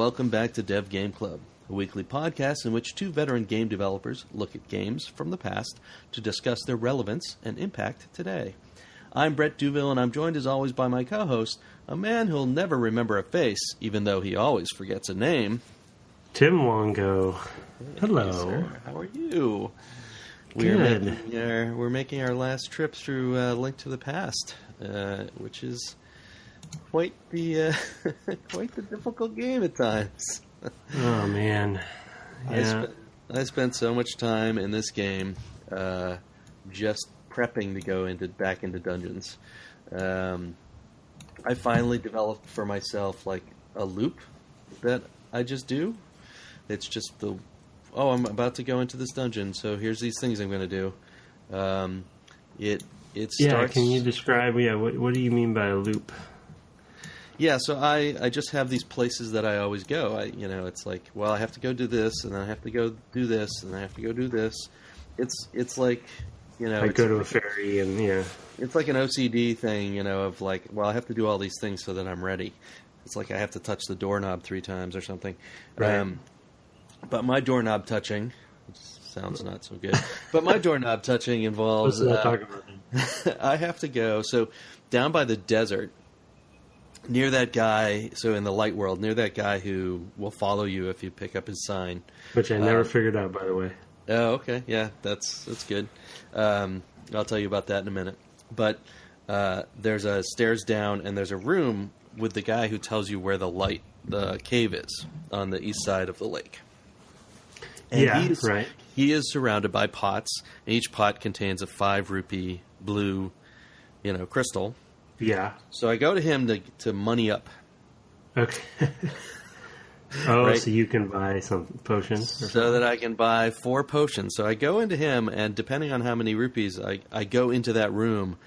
welcome back to Dev Game Club, a weekly podcast in which two veteran game developers look at games from the past to discuss their relevance and impact today. I'm Brett Duville, and I'm joined as always by my co-host, a man who'll never remember a face, even though he always forgets a name. Tim Wongo. Hello. Hey, sir. How are you? Good. We're making our last trip through Link to the Past, which is quite the difficult game at times. Oh man, yeah. I spent so much time in this game just prepping to go back into dungeons. I finally developed for myself like a loop that I just do. It's just I'm about to go into this dungeon, so here's these things I'm going to do. It starts. Yeah, can you describe? Yeah, what do you mean by a loop? Yeah, so I just have these places that I always go. It's like, well, I have to go do this, and then I have to go do this, and I have to go do this. It's like, I go to a ferry, and yeah. It's like an OCD thing, of like, well, I have to do all these things so that I'm ready. It's like I have to touch the doorknob 3 times or something. Right. But my doorknob touching, which sounds not so good, but my doorknob touching involves... What's that talking about? I have to go, so down by the desert, near that guy, so in the light world, near that guy who will follow you if you pick up his sign. Which I never figured out, by the way. Oh, okay. Yeah, that's good. I'll tell you about that in a minute. But there's a stairs down, and there's a room with the guy who tells you where the cave is on the east side of the lake. And right. He is surrounded by pots, and each pot contains a 5 rupee blue, crystal. Yeah. So I go to him to money up. Okay. Oh, right? So you can buy some potions? So that I can buy 4 potions. So I go into him, and depending on how many rupees, I go into that room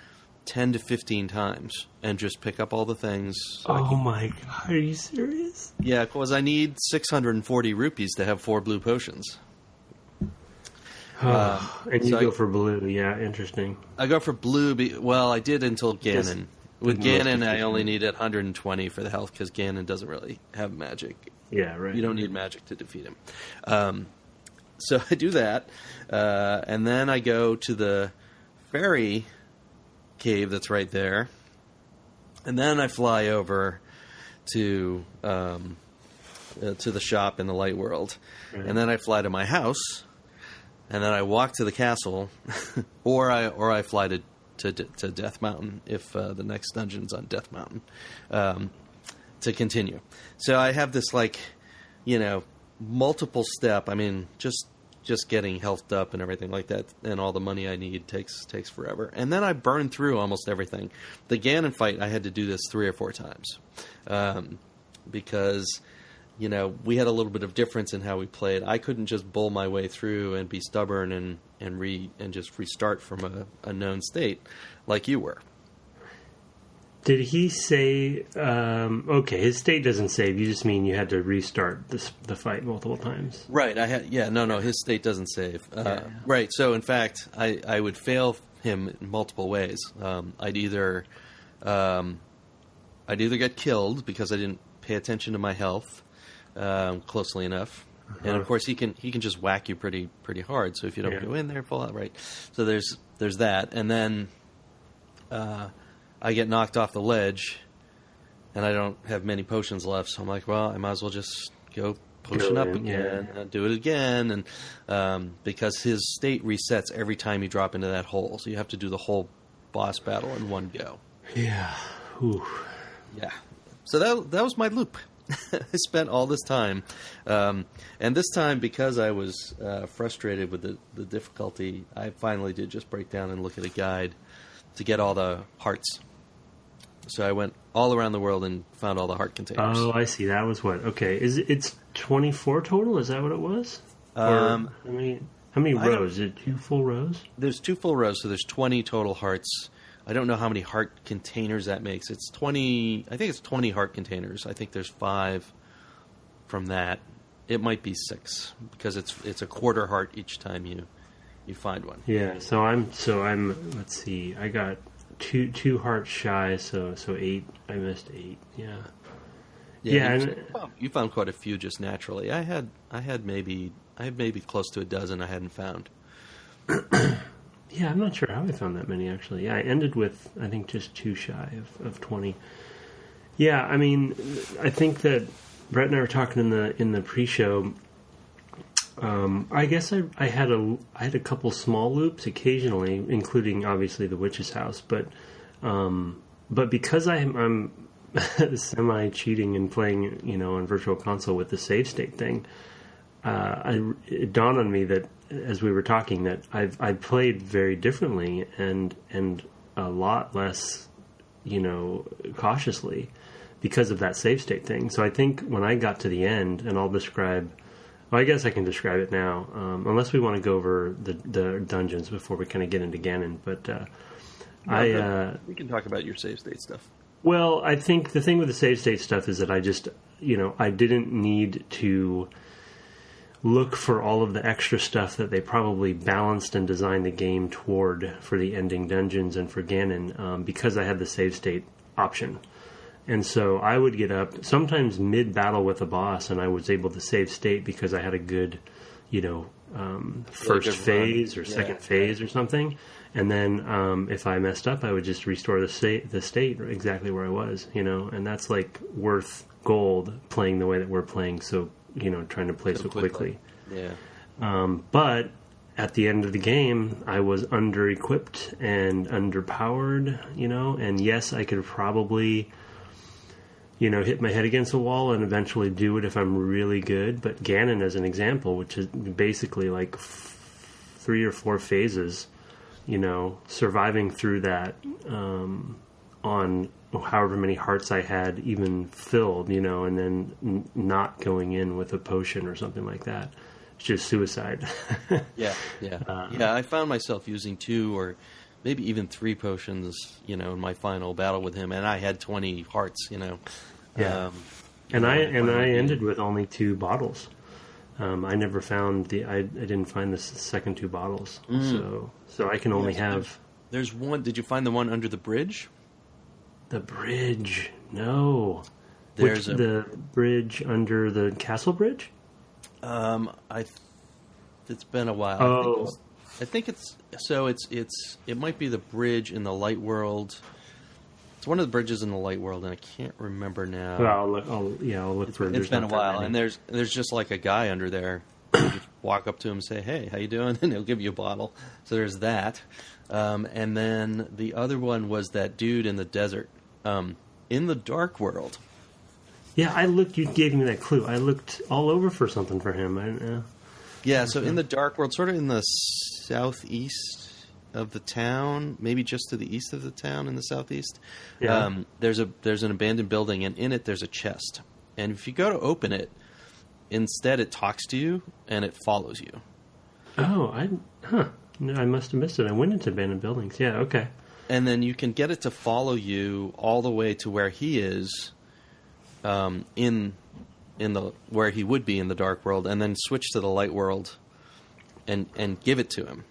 10 to 15 times and just pick up all the things. So my God. Are you serious? Yeah, because I need 640 rupees to have 4 blue potions. And you go for blue. Yeah, interesting. I go for blue. I did until Ganon. With Ganon, I only needed 120 for the health because Ganon doesn't really have magic. Yeah, right. You don't need magic to defeat him. So I do that, and then I go to the fairy cave that's right there, and then I fly over to the shop in the light world, right. And then I fly to my house, and then I walk to the castle, or I fly to Death Mountain if the next dungeon's on Death Mountain. To continue. So I have this multiple step. I mean, just getting healthed up and everything like that, and all the money I need takes forever. And then I burn through almost everything. The Ganon fight, I had to do this 3 or 4 times because we had a little bit of difference in how we played. I couldn't just bull my way through and be stubborn and just restart from a known state like you were. Did he say, okay, his state doesn't save, you just mean you had to restart the fight multiple times? Right, his state doesn't save. Right, so in fact, I would fail him in multiple ways. I'd either get killed because I didn't pay attention to my health closely enough. Uh-huh. And of course, he can just whack you pretty hard, so if you don't go in there, fall out, right? So there's that, and then... I get knocked off the ledge, and I don't have many potions left, so I'm like, well, I might as well just go potion up again, and do it again, and because his state resets every time you drop into that hole, so you have to do the whole boss battle in one go. Yeah. Ooh. Yeah. So that was my loop. I spent all this time, and this time, because I was frustrated with the difficulty, I finally did just break down and look at a guide to get all the hearts. So I went all around the world and found all the heart containers. Oh, I see. That was what? Okay. It's 24 total? Is that what it was? How many rows? Is it 2 full rows? There's 2 full rows, so there's 20 total hearts. I don't know how many heart containers that makes. It's 20. I think it's 20 heart containers. I think there's 5 from that. It might be 6 because it's a quarter heart each time you find one. Yeah. So I'm. Let's see. I got two hearts shy. So 8. I missed 8. Yeah. Yeah, you found quite a few just naturally. I had maybe close to a dozen I hadn't found. Yeah, I'm not sure how I found that many, actually. Yeah, I ended with, I think, just 2 shy of 20. Yeah, I mean, I think that Brett and I were talking in the pre-show. I guess I had a couple small loops occasionally, including, obviously, the witch's house. But because I'm semi-cheating and playing, on Virtual Console with the save state thing, it dawned on me that, as we were talking, that I've played very differently and a lot less, cautiously because of that save state thing. So I think when I got to the end, and I guess I can describe it now, unless we want to go over the dungeons before we kind of get into Ganon. But we can talk about your save state stuff. Well, I think the thing with the save state stuff is that I just, I didn't need to look for all of the extra stuff that they probably balanced and designed the game toward for the ending dungeons and for Ganon, because I had the save state option. And so I would get up sometimes mid-battle with a boss, and I was able to save state because I had a good, first phase or second phase or something. And then if I messed up, I would just restore the state exactly where I was, and that's like worth gold playing the way that we're playing. So, trying to play so quickly. Yeah. But at the end of the game, I was under-equipped and underpowered, and yes, I could probably, hit my head against a wall and eventually do it if I'm really good. But Ganon, as an example, which is basically like 3 or 4 phases, surviving through that on however many hearts I had even filled, and then not going in with a potion or something like that. It's just suicide. Yeah. I found myself using 2 or maybe even 3 potions, in my final battle with him, and I had 20 hearts, Yeah. And I ended with only 2 bottles. I never found I didn't find the second 2 bottles. So I can only have. There's one. Did you find the one under the bridge? The bridge? No. The bridge under the castle bridge? It's been a while. Oh. I think it might be the bridge in the light world. It's one of the bridges in the light world, and I can't remember now. Well, I'll look for it. It's been a while, and there's just like a guy under there. You just walk up to him and say, "Hey, how you doing?" And he'll give you a bottle. So there's that. And then the other one was that dude in the desert, in the dark world. Yeah, I looked. You gave me that clue. I looked all over for something for him. I don't know. Yeah, so in the dark world, sort of in the southeast of the town, maybe just to the east of the town in the southeast. Yeah. There's an abandoned building, and in it there's a chest. And if you go to open it, instead it talks to you and it follows you. Oh, no, I must have missed it. I went into abandoned buildings. Yeah, okay. And then you can get it to follow you all the way to where he is, in the where he would be in the dark world, and then switch to the light world, and give it to him.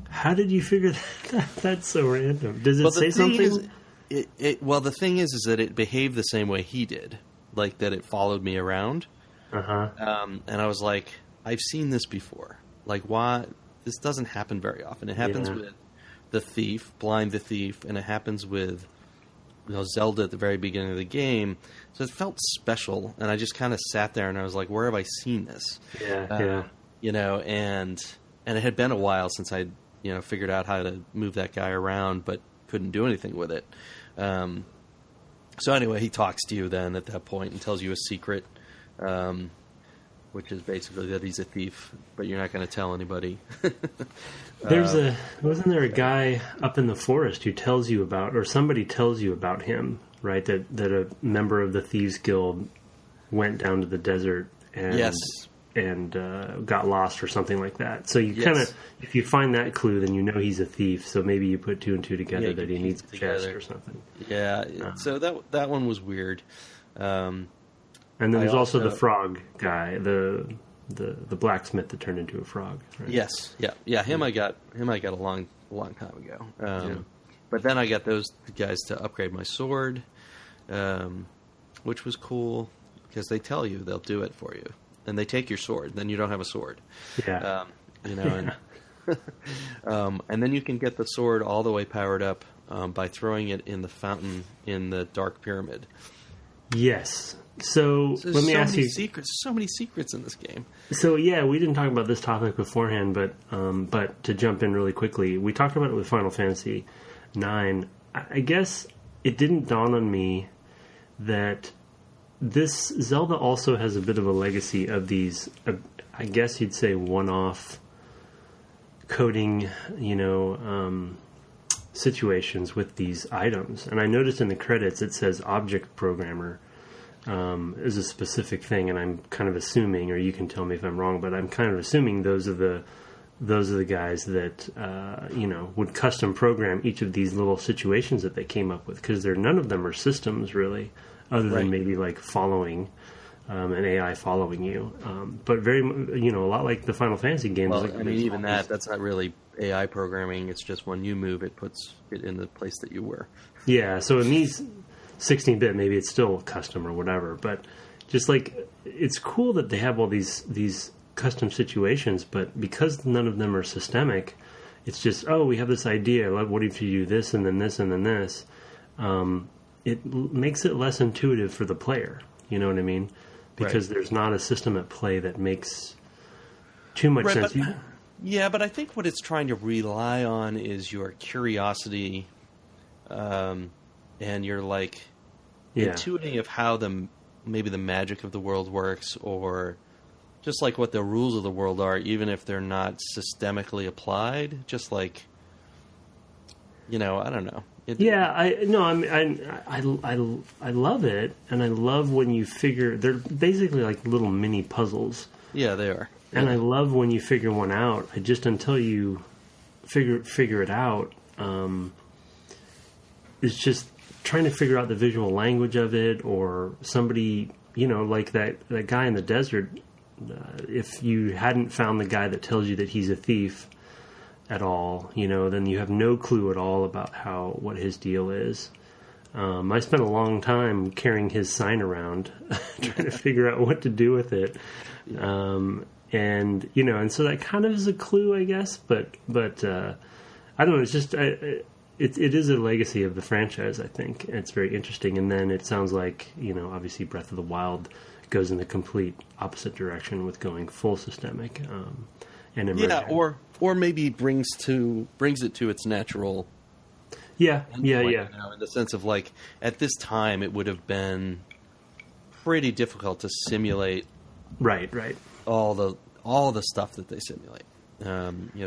How did you figure that? That's so random. Does it say something? The thing is that it behaved the same way he did, like that it followed me around. And I was like, I've seen this before. Like, why? This doesn't happen very often. It happens with the thief, Blind the Thief, and it happens with Zelda at the very beginning of the game. So it felt special, and I just kind of sat there and I was like, where have I seen this? Yeah. And it had been a while since I'd figured out how to move that guy around, but couldn't do anything with it. So anyway, he talks to you then at that point and tells you a secret, which is basically that he's a thief, but you're not going to tell anybody. Wasn't there a guy up in the forest who tells you about, or somebody tells you about him, right? That a member of the Thieves Guild went down to the desert and got lost or something like that. So you kind of, if you find that clue, then you know he's a thief. So maybe you put 2 and 2 together that he needs a chest or something. Yeah. So that one was weird. And then there's also the frog guy, the blacksmith that turned into a frog. Right? Yes. Yeah. Him I got a long time ago. But then I got those guys to upgrade my sword, which was cool. because they tell you they'll do it for you, and they take your sword. Then you don't have a sword. Yeah. And then you can get the sword all the way powered up by throwing it in the fountain in the Dark Pyramid. Yes. So let me ask you. So many secrets in this game. So yeah, we didn't talk about this topic beforehand, but to jump in really quickly, we talked about it with Final Fantasy IX. I guess it didn't dawn on me that this Zelda also has a bit of a legacy of these, I guess you'd say, one-off coding, situations with these items. And I noticed in the credits it says object programmer is a specific thing, and I'm kind of assuming, or you can tell me if I'm wrong, but I'm kind of assuming those are the guys that would custom program each of these little situations that they came up with, because none of them are systems really, other than maybe like following an AI following you, but very a lot like the Final Fantasy games. Well, even that's not really AI programming. It's just when you move, it puts it in the place that you were. Yeah, so in these 16-bit, maybe it's still custom or whatever, but just like it's cool that they have all these custom situations, but because none of them are systemic, it's just, we have this idea, what if you do this and then this and then this, it makes it less intuitive for the player, you know what I mean? Because there's not a system at play that makes too much sense. But I think what it's trying to rely on is your curiosity, and your intuiting of how maybe the magic of the world works, or just like what the rules of the world are, even if they're not systemically applied. Just like, I don't know. I love it, and I love when you figure they're basically like little mini puzzles. Yeah, they are. And I love when you figure one out. Until you figure it out, it's just trying to figure out the visual language of it, or somebody, like that guy in the desert. If you hadn't found the guy that tells you that he's a thief at all, then you have no clue at all about what his deal is. I spent a long time carrying his sign around, trying to figure out what to do with it. And so that kind of is a clue, I guess. But I don't know. It's just it is a legacy of the franchise, I think. It's very interesting. And then it sounds like obviously Breath of the Wild goes in the complete opposite direction with going full systemic. And immersion. Or maybe brings it to its natural. Yeah. In the sense of like at this time it would have been pretty difficult to simulate. Right. All the stuff that they simulate.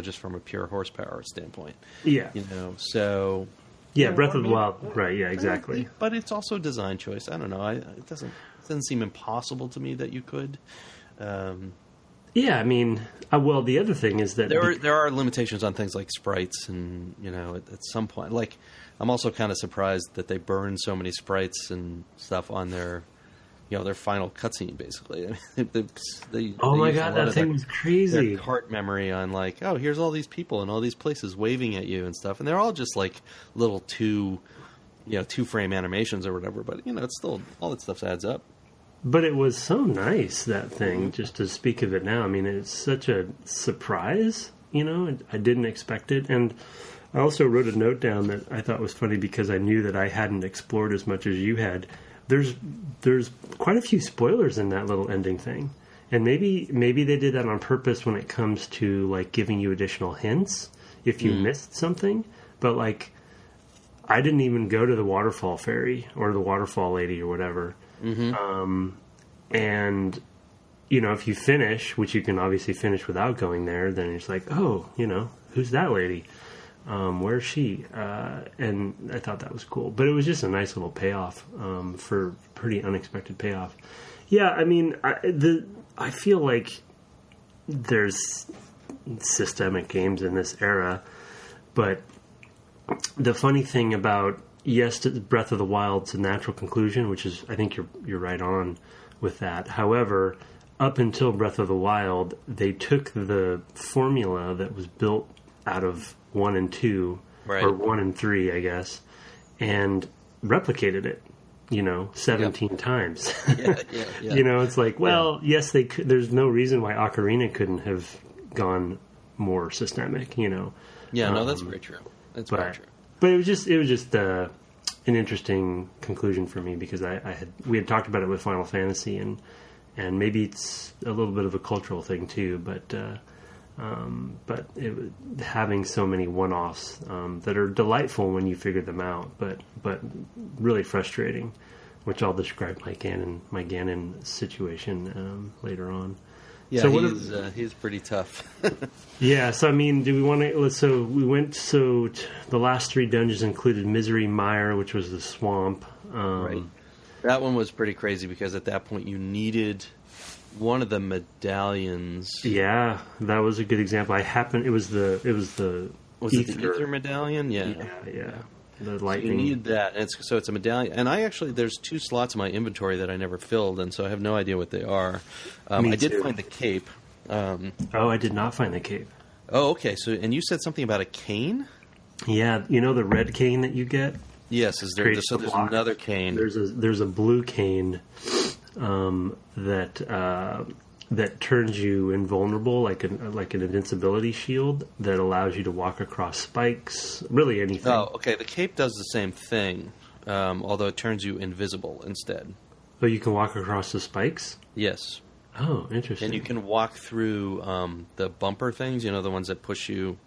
Just from a pure horsepower standpoint. Yeah. So. Yeah, Breath of the Wild. Right. Yeah. Exactly. But it's also a design choice. I don't know. It doesn't seem impossible to me that you could. Yeah, I mean, the other thing is that there are limitations on things like sprites, and at some point, like I'm also kind of surprised that they burn so many sprites and stuff on their final cutscene. Basically, oh my god, that thing was crazy. Their cart memory on here's all these people and all these places waving at you and stuff, and they're all just like little two frame animations or whatever. But it's still all that stuff adds up. But it was so nice, that thing, just to speak of it now. I mean, it's such a surprise, I didn't expect it. And I also wrote a note down that I thought was funny because I knew that I hadn't explored as much as you had. There's quite a few spoilers in that little ending thing. And maybe they did that on purpose when it comes to, like, giving you additional hints if you missed something. But, like, I didn't even go to the waterfall fairy or the waterfall lady or whatever. Mm-hmm. And if you finish, which you can obviously finish without going there, then it's like, who's that lady? Where's she? And I thought that was cool, but it was just a nice little payoff, for pretty unexpected payoff. Yeah. I mean, I feel like there's systemic games in this era, but the funny thing about Breath of the Wild's a natural conclusion, which is, I think you're right on with that. However, up until Breath of the Wild, they took the formula that was built out of 1 and 2, or 1 and 3, I guess, and replicated it. 17 times. Yeah. It's like, well, yes, they could. There's no reason why Ocarina couldn't have gone more systemic. Yeah, no, that's very true. That's very true. But it was just an interesting conclusion for me because we had talked about it with Final Fantasy and maybe it's a little bit of a cultural thing too, but having so many one-offs that are delightful when you figure them out, but really frustrating, which I'll describe my Ganon situation later on. Yeah, so he's pretty tough. Yeah, so I mean, do we want to? The last 3 dungeons included Misery Mire, which was the swamp. Right. That one was pretty crazy because at that point you needed one of the medallions. Yeah, that was a good example. It was the Ether. It the Ether medallion? Yeah. The lightning. So you need that. And it's a medallion. And there's 2 slots in my inventory that I never filled, and so I have no idea what they are. I did find the cape. I did not find the cape. Oh, okay. So, and you said something about a cane? Yeah, the red cane that you get? Yes, there's another cane. There's a blue cane that turns you invulnerable, like an invincibility shield that allows you to walk across spikes. Really anything. Oh, okay. The cape does the same thing, although it turns you invisible instead. Oh, you can walk across the spikes? Yes. Oh, interesting. And you can walk through the bumper things. The ones that push you.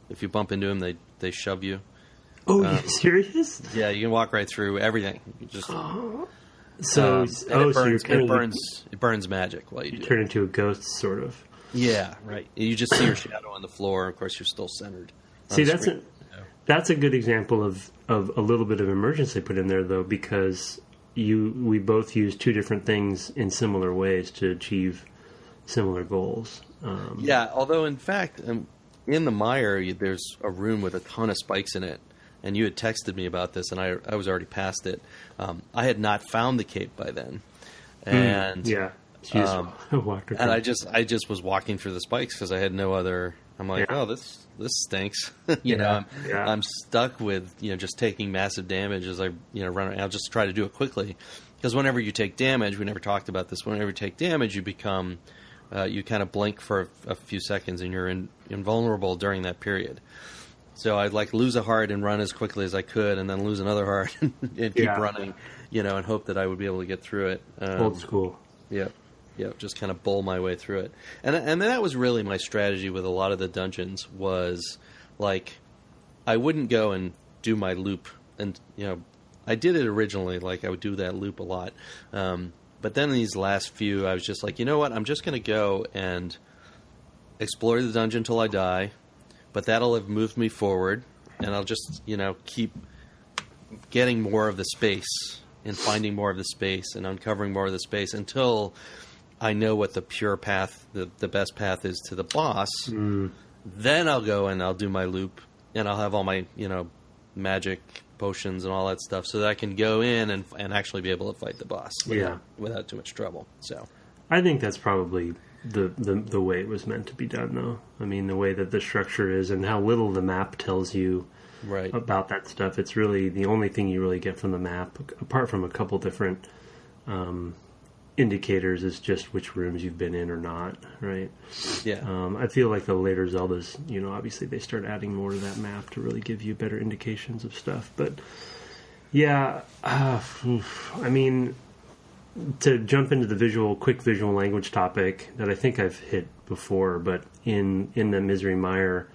If you bump into them, they shove you. Oh, are you serious? Yeah, you can walk right through everything. You just. It burns magic while you do it. Turn into a ghost, sort of. Yeah, right. You just see your shadow on the floor. Of course, you're still centered. See, that's a good example of a little bit of immersion they put in there, though, because we both use 2 different things in similar ways to achieve similar goals. Although in fact, in the mire, there's a room with a ton of spikes in it. And you had texted me about this, and I was already past it. I had not found the cape by then, and walked and I just was walking through the spikes because I had no other. I'm like, oh, this stinks. I'm stuck with just taking massive damage as I run. I'll just try to do it quickly because whenever you take damage, we never talked about this. Whenever you take damage, you become you kind of blink for a few seconds, and you're invulnerable during that period. So I'd lose a heart and run as quickly as I could, and then lose another heart and keep running, and hope that I would be able to get through it. Old school. Yep, just kind of bowl my way through it. And that was really my strategy with a lot of the dungeons was, I wouldn't go and do my loop. And, I did it originally, I would do that loop a lot. But then these last few, I was just like, you know what, I'm just going to go and explore the dungeon till I die. But that'll have moved me forward, and I'll just, keep getting more of the space and finding more of the space and uncovering more of the space until I know what the pure path, the best path is to the boss. Then I'll go and I'll do my loop, and I'll have all my, magic potions and all that stuff so that I can go in and actually be able to fight the boss without too much trouble. So I think that's probably the way it was meant to be done, though. I mean, the way that the structure is and how little the map tells you about that stuff. It's really the only thing you really get from the map, apart from a couple different indicators, is just which rooms you've been in or not, right? Yeah. I feel like the later Zeldas, obviously they start adding more to that map to really give you better indications of stuff. But, yeah, I mean, to jump into the quick visual language topic that I think I've hit before, but in the Misery Mire,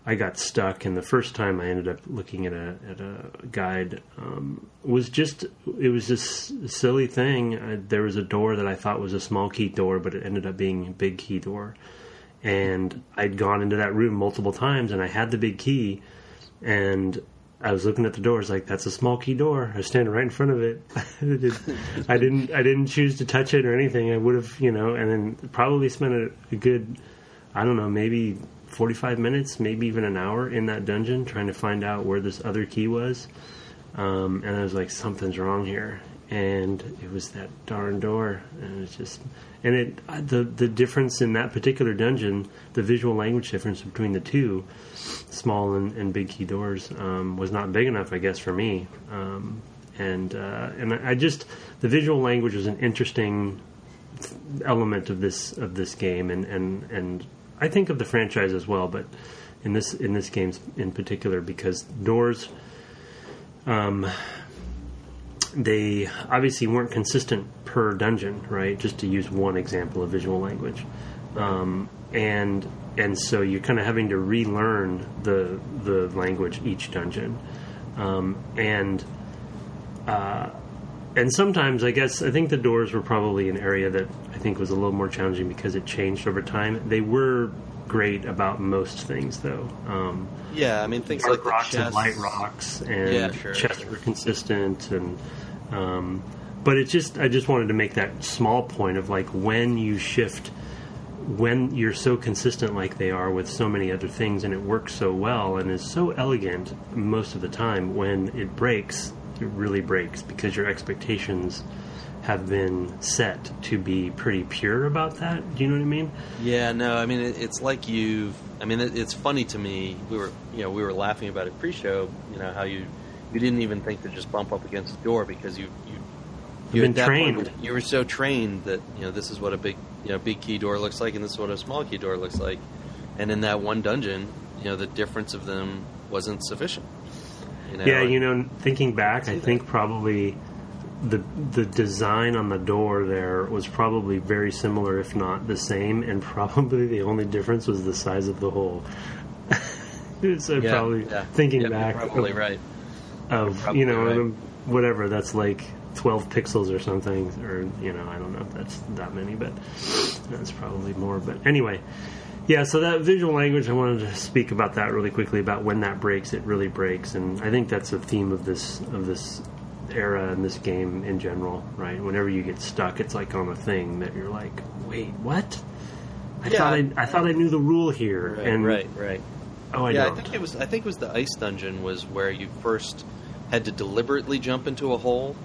I got stuck, and the first time I ended up looking at a guide was just this silly thing. There was a door that I thought was a small key door, but it ended up being a big key door, and I'd gone into that room multiple times, and I had the big key, and I was looking at the door. I was like, "That's a small key door." I was standing right in front of it. I didn't choose to touch it or anything. I would have, and then probably spent a good, I don't know, maybe 45 minutes, maybe even an hour in that dungeon trying to find out where this other key was. And I was like, something's wrong here. And it was that darn door. And it's just, and the difference in that particular dungeon, the visual language difference between the two, small and big key doors, was not big enough, I guess, for me. and I just the visual language was an interesting element of this game, and I think of the franchise as well, but in this game in particular, because doors, they obviously weren't consistent per dungeon, right? Just to use one example of visual language, and so you're kind of having to relearn the language each dungeon, and sometimes I think the doors were probably an area that I think was a little more challenging because it changed over time. They were great about most things, though. Yeah, I mean, things dark like the rocks chest. and light rocks, and chests were consistent, and but I just wanted to make that small point of like when you shift, when you're so consistent like they are with so many other things, and it works so well and is so elegant most of the time, when it breaks, it really breaks because your expectations have been set to be pretty pure about that. Do you know what I mean? Yeah, no, I mean, it's like it's funny to me. We were laughing about it pre-show, how you didn't even think to just bump up against the door because you've been trained. You were so trained that, this is what a big key door looks like and this is what a small key door looks like. And in that one dungeon, the difference of them wasn't sufficient. Yeah, thinking back, I think probably the design on the door there was probably very similar, if not the same, and probably the only difference was the size of the hole. So thinking back, you're probably right. Right. Whatever, that's like 12 pixels or something, or I don't know if that's that many, but that's probably more. But anyway. Yeah, so that visual language, I wanted to speak about that really quickly, about when that breaks, it really breaks. And I think that's a theme of this era and this game in general, right? Whenever you get stuck, it's like on a thing that you're like, wait, what? I thought I knew the rule here. Right, and right. Oh, I don't. I think it was the ice dungeon was where you first had to deliberately jump into a hole.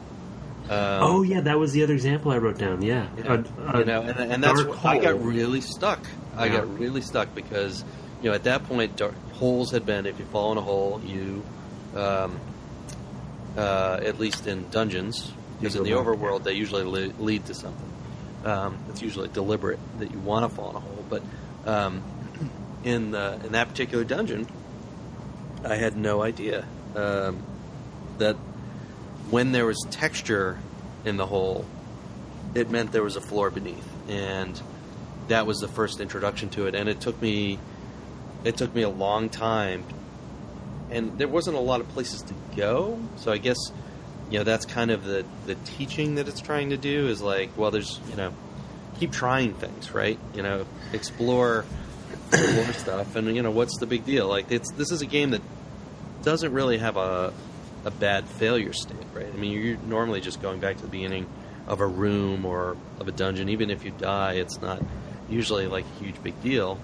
That was the other example I wrote down. Yeah, and that's where I got really stuck. I got really stuck because, at that point, holes had been, if you fall in a hole, you, at least in dungeons, because in the overworld, they usually lead to something. It's usually deliberate that you want to fall in a hole. But in that particular dungeon, I had no idea that when there was texture in the hole, it meant there was a floor beneath, and that was the first introduction to it. And it took me a long time, and there wasn't a lot of places to go. So I guess that's kind of the teaching that it's trying to do, is like, well, there's keep trying things, right? Explore stuff, and what's the big deal? Like, this is a game that doesn't really have a bad failure state, right? I mean, you're normally just going back to the beginning of a room or of a dungeon. Even if you die, it's not usually like a huge big deal.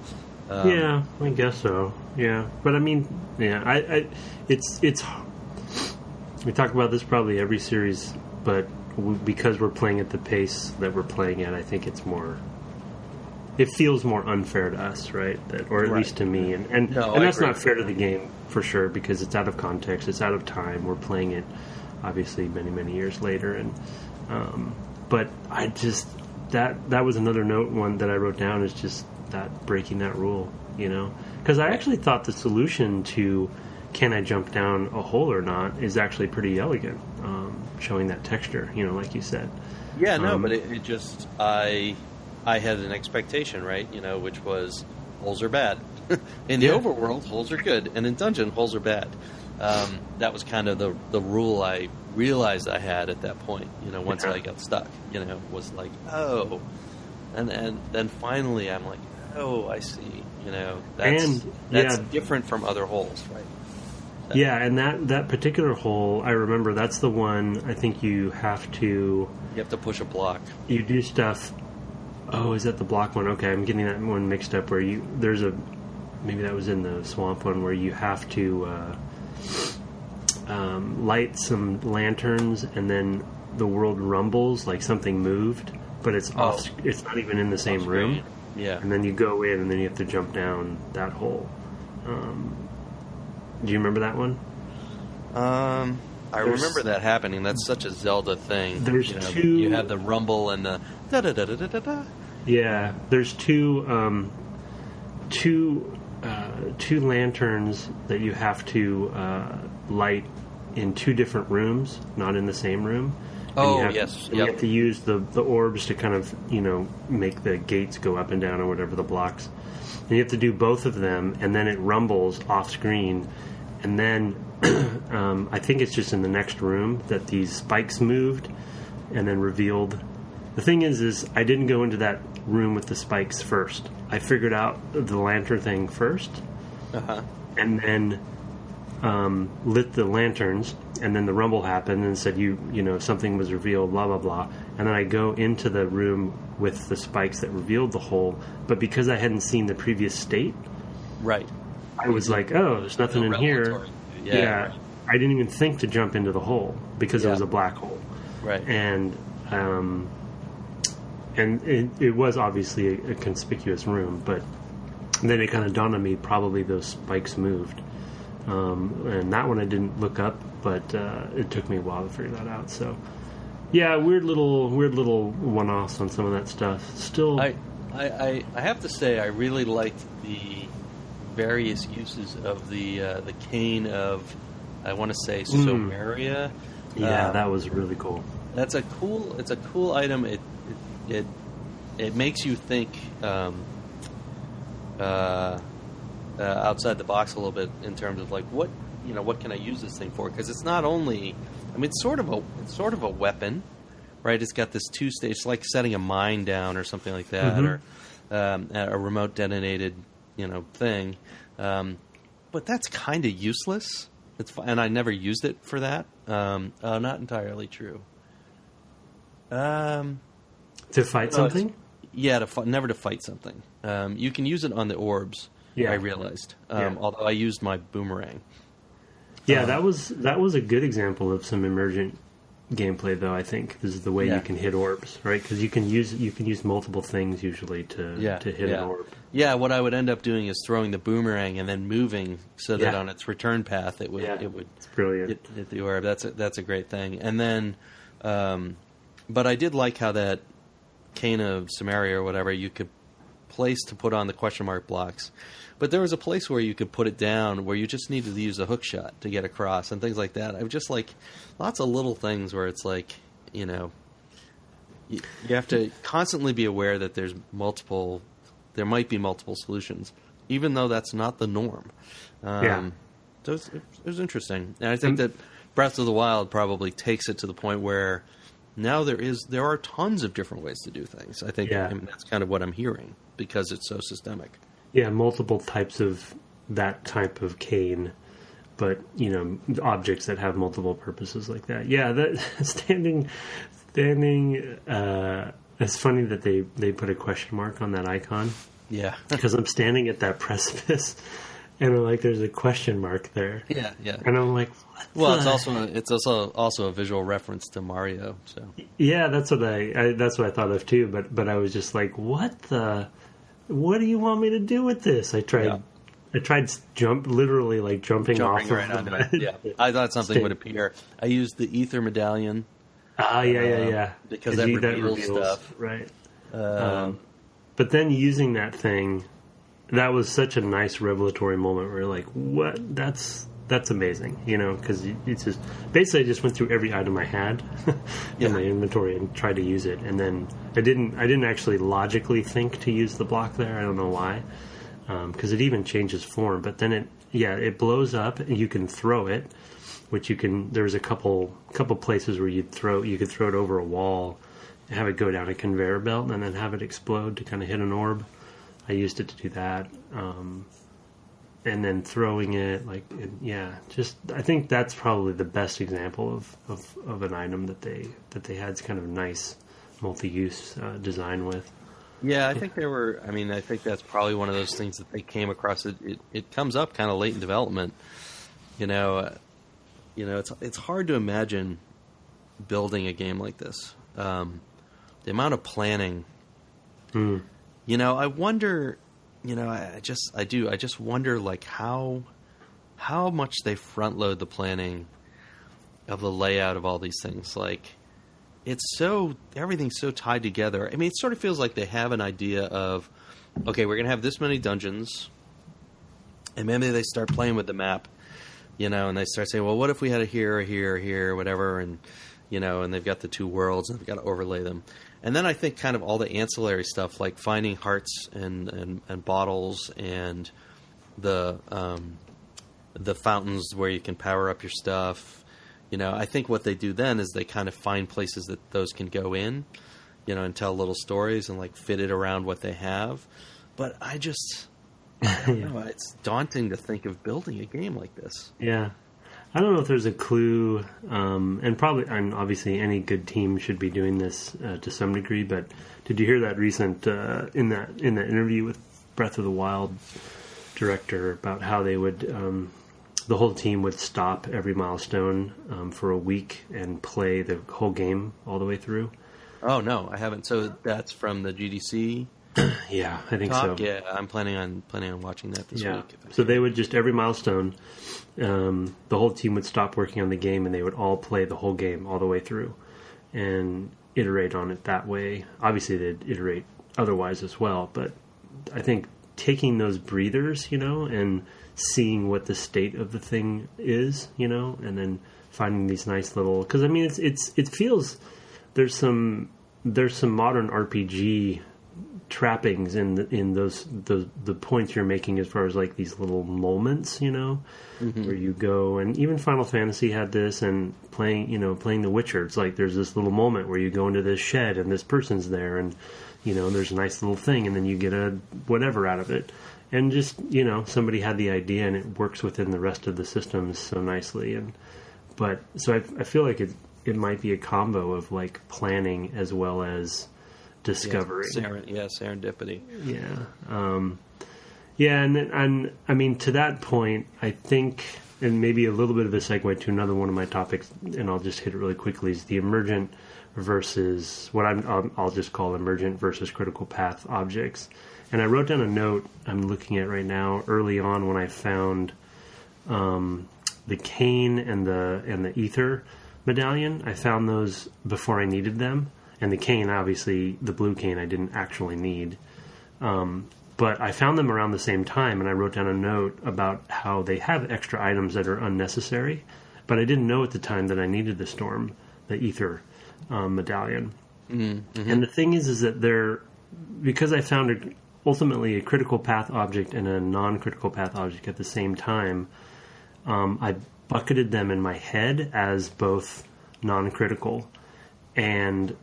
Yeah, I guess so. Yeah, but I mean, it's we talk about this probably every series, but because we're playing at the pace that we're playing at, I think it feels more unfair to us, right? Or at least to me, and that's not fair to the game for sure, because it's out of context, it's out of time. We're playing it obviously many years later, and but I just that was another one that I wrote down, is just that breaking that rule, because I actually thought the solution to can I jump down a hole or not is actually pretty elegant, showing that texture, like you said. Yeah, no, but it just I had an expectation, right? Which was holes are bad. In the overworld, holes are good, and in dungeon, holes are bad. That was kind of the rule I realized I had at that point. Once I got stuck, was like, oh, and then finally I'm like, oh, I see. That's different from other holes, right? Yeah, and that particular hole, I remember that's the one I think you have to push a block. You do stuff. Oh, is that the block one? Okay, I'm getting that one mixed up. Where maybe that was in the swamp one, where you have to light some lanterns, and then the world rumbles like something moved, but it's off. It's not even in the same room. Yeah, and then you go in, and then you have to jump down that hole. Do you remember that one? I remember that happening. That's such a Zelda thing. There's two. You have the rumble and the da da da da da da. Yeah, there's two lanterns that you have to light in two different rooms, not in the same room. Yes. You have to use the orbs to kind of, make the gates go up and down or whatever, the blocks. And you have to do both of them, and then it rumbles off screen. And then I think it's just in the next room that these spikes moved and then revealed. The thing is I didn't go into that room with the spikes first. I figured out the lantern thing first, and then lit the lanterns, and then the rumble happened and said something was revealed, blah blah blah, and then I go into the room with the spikes that revealed the hole, but because I hadn't seen the previous state, right, I was like, oh, there's nothing in here. Yeah, I didn't even think to jump into the hole because it was a black hole, right, and it was obviously a conspicuous room, but then it kind of dawned on me probably those spikes moved. And that one I didn't look up, but it took me a while to figure that out. So, yeah, weird little one-offs on some of that stuff. Still, I have to say I really liked the various uses of the cane of, I want to say, Somaria. Yeah, that was really cool. It's a cool item. It makes you think outside the box a little bit in terms of like what can I use this thing for? Because it's not only, it's sort of a weapon, right? It's got this two-stage, it's like setting a mine down or something like that, or a remote detonated thing. But that's kind of useless. And I never used it for that. Not entirely true. To fight something? Yeah, never to fight something. You can use it on the orbs. Yeah. I realized. Although I used my boomerang. Yeah, that was a good example of some emergent gameplay, though. I think this is the way you can hit orbs, right? Because you can use multiple things usually to hit an orb. Yeah, what I would end up doing is throwing the boomerang and then moving so that on its return path it would it's brilliant. Hit the orb. That's a great thing. And then, but I did like how that cane of Samaria or whatever you could place to put on the question mark blocks. But there was a place where you could put it down where you just needed to use a hook shot to get across and things like that. I was just like lots of little things where it's like, you have to constantly be aware that there might be multiple solutions, even though that's not the norm. So it was interesting. And I think that Breath of the Wild probably takes it to the point where now there are tons of different ways to do things. I think that's kind of what I'm hearing because it's so systemic. Yeah, multiple types of that type of cane, but objects that have multiple purposes like that. Yeah, that standing. It's funny that they put a question mark on that icon. Yeah, because I'm standing at that precipice, and I'm like, there's a question mark there. Yeah. And I'm like, what? Well, it's also a visual reference to Mario. So yeah, that's what I thought of too. But I was just like, what do you want me to do with this? I tried literally jumping off right of onto it. Yeah, I thought something would appear. I used the ether medallion. Yeah. Because that reveals stuff, right? But then using that thing, that was such a nice revelatory moment where you're like, what? That's amazing, because it's just basically I just went through every item I had in my inventory and tried to use it, and then I didn't actually logically think to use the block there. I don't know why, because it even changes form. But then it blows up and you can throw it, which you can. There's a couple places where you could throw it over a wall, have it go down a conveyor belt, and then have it explode to kind of hit an orb. I used it to do that. And then throwing it, I think that's probably the best example of an item that they had kind of nice multi-use design with. Yeah, I think I think that's probably one of those things that they came across. It comes up kind of late in development. It's hard to imagine building a game like this. The amount of planning. I wonder. I just wonder how much they front load the planning the layout of all these things. Like, everything's so tied together. I mean, it sort of feels like they have an idea of, okay, we're going to have this many dungeons, and maybe they start playing with the map, and they start saying, well, what if we had a here, whatever, and, and they've got the two worlds, and they've got to overlay them. And then I think kind of all the ancillary stuff, like finding hearts and bottles and the fountains where you can power up your stuff. I think what they do then is they kind of find places that those can go in, and tell little stories and like fit it around what they have. But I don't know, it's daunting to think of building a game like this. Yeah. I don't know if there's a clue, and obviously any good team should be doing this to some degree. But did you hear that recent in that interview with Breath of the Wild director about how they would the whole team would stop every milestone for a week and play the whole game all the way through? Oh no, I haven't. So that's from the GDC. Yeah, I think talk? so. Yeah, I'm planning on watching that this week. So they would just every milestone, the whole team would stop working on the game and they would all play the whole game all the way through, and iterate on it that way. Obviously, they'd iterate otherwise as well, but I think taking those breathers, and seeing what the state of the thing is, and then finding these nice little, because I mean, it feels there's some modern RPG trappings in those the points you're making as far as like these little moments, where you go, and even Final Fantasy had this, and playing The Witcher, it's like there's this little moment where you go into this shed and this person's there, and there's a nice little thing, and then you get a whatever out of it, and just somebody had the idea and it works within the rest of the systems so nicely, so I feel like it might be a combo of like planning as well as discovery. Serendipity. And I mean, to that point, I think, and maybe a little bit of a segue to another one of my topics, and I'll just hit it really quickly, is the emergent versus what I'll just call emergent versus critical path objects. And I wrote down a note I'm looking at right now early on when I found the cane and the ether medallion. I found those before I needed them. And the cane, obviously, the blue cane, I didn't actually need. But I found them around the same time, and I wrote down a note about how they have extra items that are unnecessary. But I didn't know at the time that I needed the ether medallion. Mm-hmm. And the thing is that because I found ultimately a critical path object and a non-critical path object at the same time, I bucketed them in my head as both non-critical. And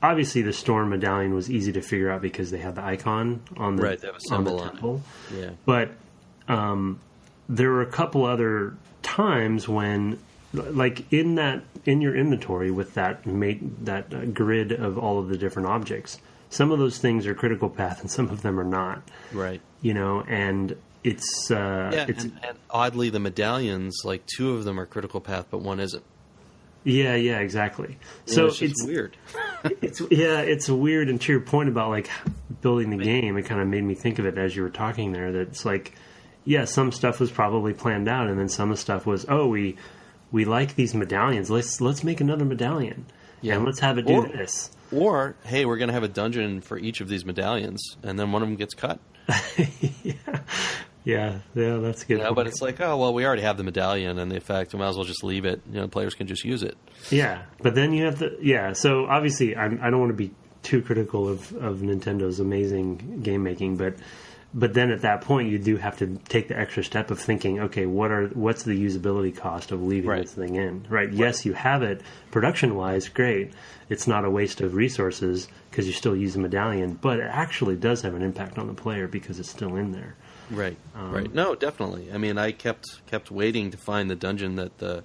obviously, the Storm medallion was easy to figure out because they had the icon on the, right, they have a symbol on the temple. On it. Yeah. But there were a couple other times when, like in your inventory with that grid of all of the different objects, some of those things are critical path and some of them are not. Right. And it's and oddly, the medallions, like two of them are critical path, but one isn't. Yeah, exactly. So it's weird. It's weird. And to your point about like building the game, it kind of made me think of it as you were talking there. That it's like, some stuff was probably planned out, and then some of the stuff was, we like these medallions. Let's make another medallion, and let's have it do this. Or hey, we're going to have a dungeon for each of these medallions, and then one of them gets cut. Yeah, that's good. But it's like, we already have the medallion, and the effect, we might as well just leave it. Players can just use it. Yeah, but then you have to. So obviously, I don't want to be too critical of Nintendo's amazing game making, but then at that point, you do have to take the extra step of thinking, okay, what's the usability cost of leaving this thing in? Right? Yes, you have it production wise, great. It's not a waste of resources because you still use the medallion, but it actually does have an impact on the player because it's still in there. Right. No, definitely. I mean, I kept waiting to find the dungeon that I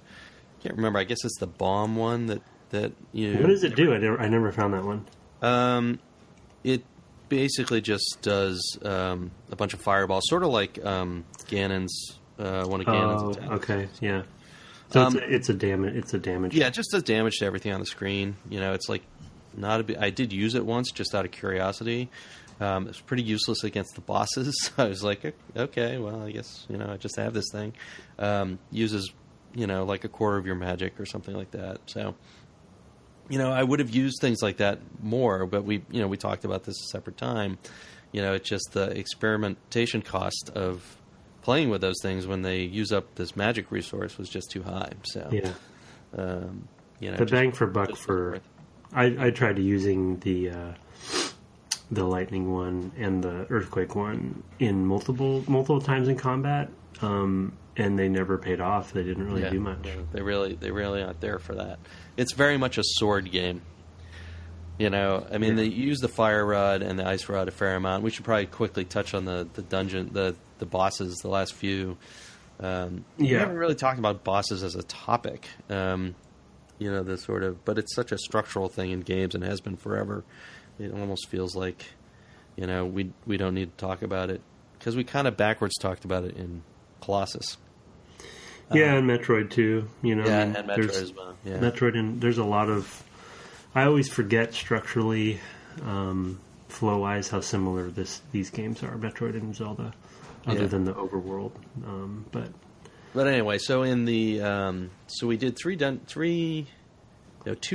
can't remember. I guess it's the bomb one that you. What does it do? I never found that one. It basically just does a bunch of fireballs, sort of like Ganon's one of Ganon's attacks. Okay, yeah. So it's a damage. Yeah, it just does damage to everything on the screen. It's like not a bit. I did use it once just out of curiosity. It was pretty useless against the bosses. I was like, okay, well, I guess I just have this thing. Uses like a quarter of your magic or something like that. So, I would have used things like that more, but we talked about this a separate time. It's just the experimentation cost of playing with those things when they use up this magic resource was just too high. So, yeah. The bang for buck I tried using the lightning one and the earthquake one in multiple times in combat, and they never paid off. They didn't really do much. They really aren't there for that. It's very much a sword game. They use the fire rod and the ice rod a fair amount. We should probably quickly touch on the dungeon, the bosses, the last few. We haven't really talked about bosses as a topic. The sort of, but it's such a structural thing in games and has been forever. It almost feels like, we don't need to talk about it because we kind of backwards talked about it in Colossus. And Metroid too. And Metroid as well. Yeah. Metroid, and there's a lot of. I always forget structurally, flow-wise, how similar these games are, Metroid and Zelda, other than the overworld. But anyway, so in the so we did two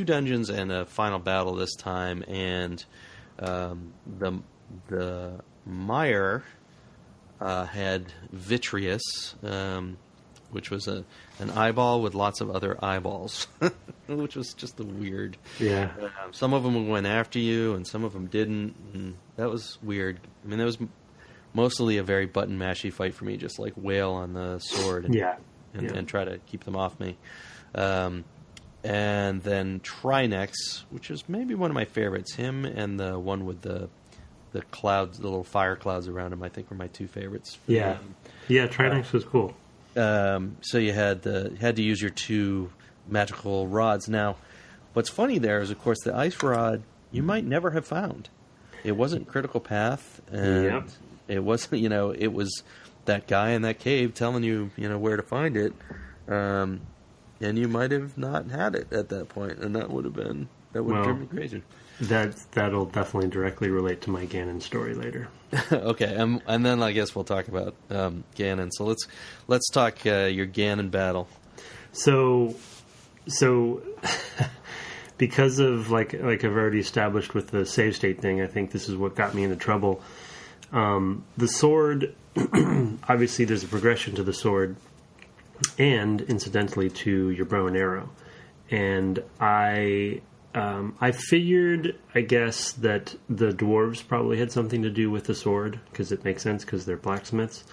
dungeons and a final battle this time, and the Mire had Vitreous, which was an eyeball with lots of other eyeballs, which was just weird. Yeah. Some of them went after you, and some of them didn't. And that was weird. I mean, that was mostly a very button mashy fight for me, just like wail on the sword and try to keep them off me. And then Trinex, which is maybe one of my favorites. Him and the one with the clouds, the little fire clouds around him, I think were my two favorites. Yeah. Trinex was cool. So you had to use your two magical rods. Now, what's funny there is, of course, the ice rod you might never have found. It wasn't critical path, and it wasn't. It was that guy in that cave telling you, where to find it, and you might have not had it at that point, and that would have driven me crazy. That'll definitely directly relate to my Ganon story later. Okay, and then I guess we'll talk about Ganon. So let's talk your Ganon battle. So because of like I've already established with the save state thing, I think this is what got me into trouble. The sword, obviously, there's a progression to the sword, and incidentally to your bow and arrow, and I figured, I guess, that the dwarves probably had something to do with the sword, because it makes sense, because they're blacksmiths.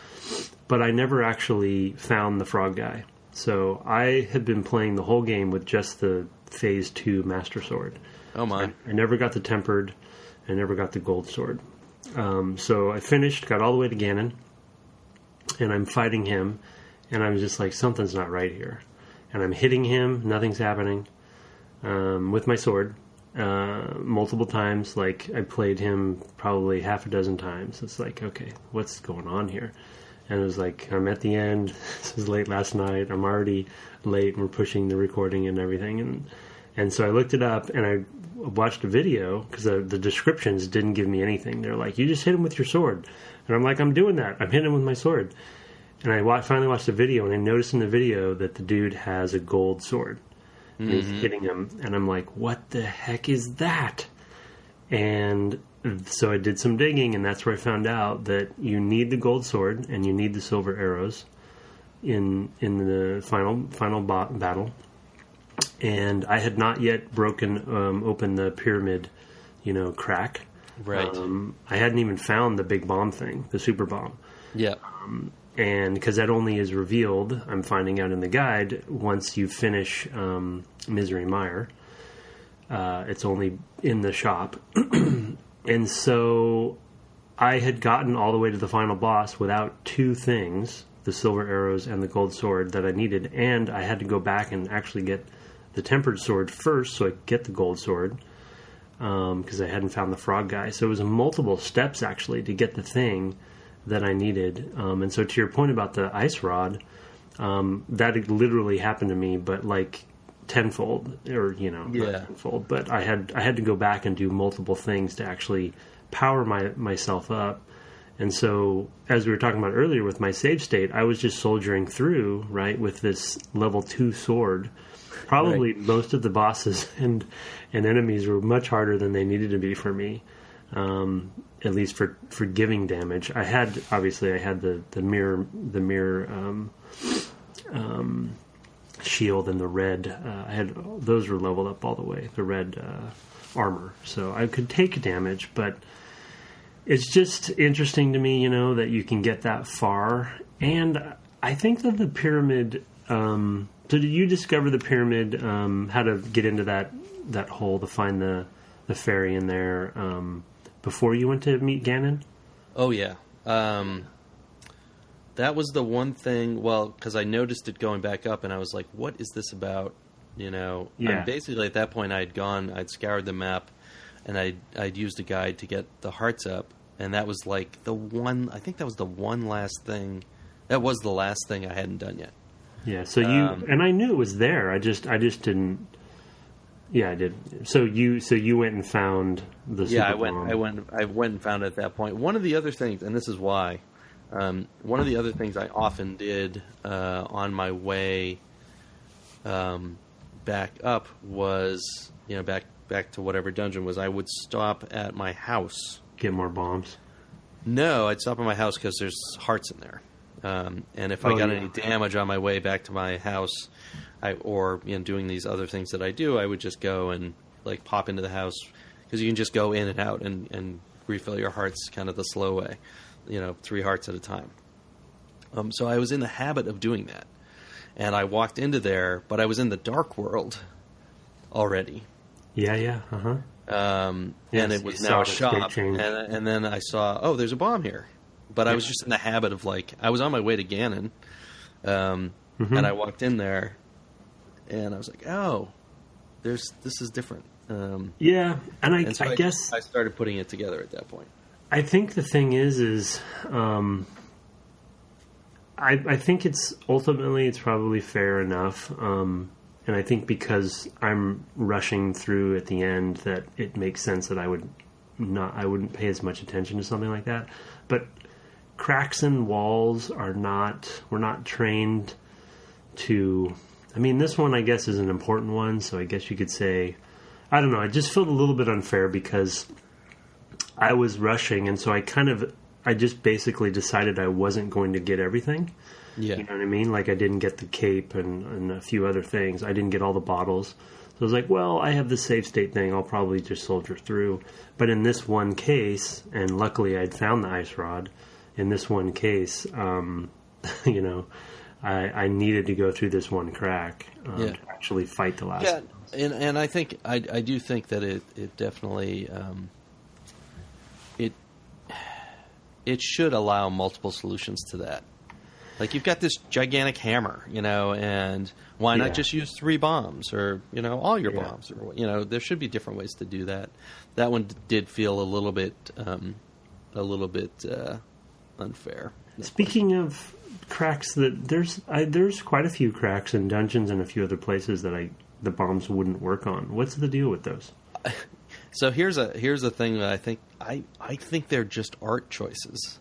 But I never actually found the frog guy. So I had been playing the whole game with just the Phase 2 Master Sword. Oh my. I never got the Tempered. I never got the Gold Sword. So I finished, got all the way to Ganon, and I'm fighting him, and I'm just like, something's not right here. And I'm hitting him, nothing's happening. With my sword, multiple times. Like, I played him probably half a dozen times. It's like, okay, what's going on here? And it was like, I'm at the end. This is late last night. I'm already late, and we're pushing the recording and everything. And so I looked it up, and I watched a video, because the descriptions didn't give me anything. They're like, you just hit him with your sword. And I'm like, I'm doing that. I'm hitting him with my sword. And I finally watched the video, and I noticed in the video that the dude has a gold sword. And he's hitting him, and I'm like, what the heck is that? And so I did some digging, and that's where I found out that you need the gold sword and you need the silver arrows in the final battle. And I had not yet broken open the pyramid, crack. Right. I hadn't even found the big bomb thing, the super bomb. Yeah. And because that only is revealed, I'm finding out in the guide, once you finish Misery Mire. It's only in the shop. And so I had gotten all the way to the final boss without two things, the silver arrows and the gold sword that I needed. And I had to go back and actually get the tempered sword first so I could get the gold sword, because I hadn't found the frog guy. So it was multiple steps, actually, to get the thing that I needed. And so to your point about the ice rod, that literally happened to me, but like tenfold, or not tenfold. But I had to go back and do multiple things to actually power myself up And so, as we were talking about earlier with my save state, I was just soldiering through, right, with this level 2 sword. Probably most of the bosses and enemies were much harder than they needed to be for me, at least for giving damage. I had the mirror shield and the red. Those were leveled up all the way. The red armor, so I could take damage, but it's just interesting to me, that you can get that far. And I think that the pyramid. So did you discover the pyramid? How to get into that hole to find the fairy in there before you went to meet Ganon? Oh yeah, that was the one thing. Well, because I noticed it going back up, and I was like, "What is this about?" Yeah. Basically, at that point, I'd scoured the map, and I'd used a guide to get the hearts up, and that was like the one. I think that was the one last thing. That was the last thing I hadn't done yet. Yeah. So and I knew it was there. I just didn't. Yeah, I did. So you went and found the super bomb. I went and found it at that point. One of the other things, and this is why, one of the other things I often did on my way back up was, back to whatever dungeon was, I would stop at my house. Get more bombs? No, I'd stop at my house because there's hearts in there. And if I got any damage on my way back to my house, doing these other things that I do, I would just go and pop into the house, because you can just go in and out and refill your hearts kind of the slow way, 3 hearts at a time. So I was in the habit of doing that, and I walked into there, but I was in the dark world already. Yeah. And it was now a shop, and then I saw, there's a bomb here. But I was just in the habit of I was on my way to Ganon, and I walked in there, and I was like, this is different. And I guess I started putting it together at that point. I think the thing is I think it's probably fair enough, and I think because I'm rushing through at the end that it makes sense that I wouldn't pay as much attention to something like that, but. Cracks in walls we're not trained to. I mean, this one I guess is an important one, so I guess you could say, I don't know. I just felt a little bit unfair because I was rushing, and so I just basically decided I wasn't going to get everything. Yeah, you know what I mean. I didn't get the cape and a few other things. I didn't get all the bottles. So I was like, well, I have the save state thing. I'll probably just soldier through. But in this one case, and luckily I'd found the ice rod. In this one case, I needed to go through this one crack to actually fight the last. Yeah, and I think I do think that it definitely it should allow multiple solutions to that. You've got this gigantic hammer, and why not just use 3 bombs or all your bombs, or there should be different ways to do that. That one did feel a little bit unfair. Speaking of cracks, there's quite a few cracks in dungeons and a few other places that the bombs wouldn't work on. What's the deal with those? So here's a thing that I think they're just art choices.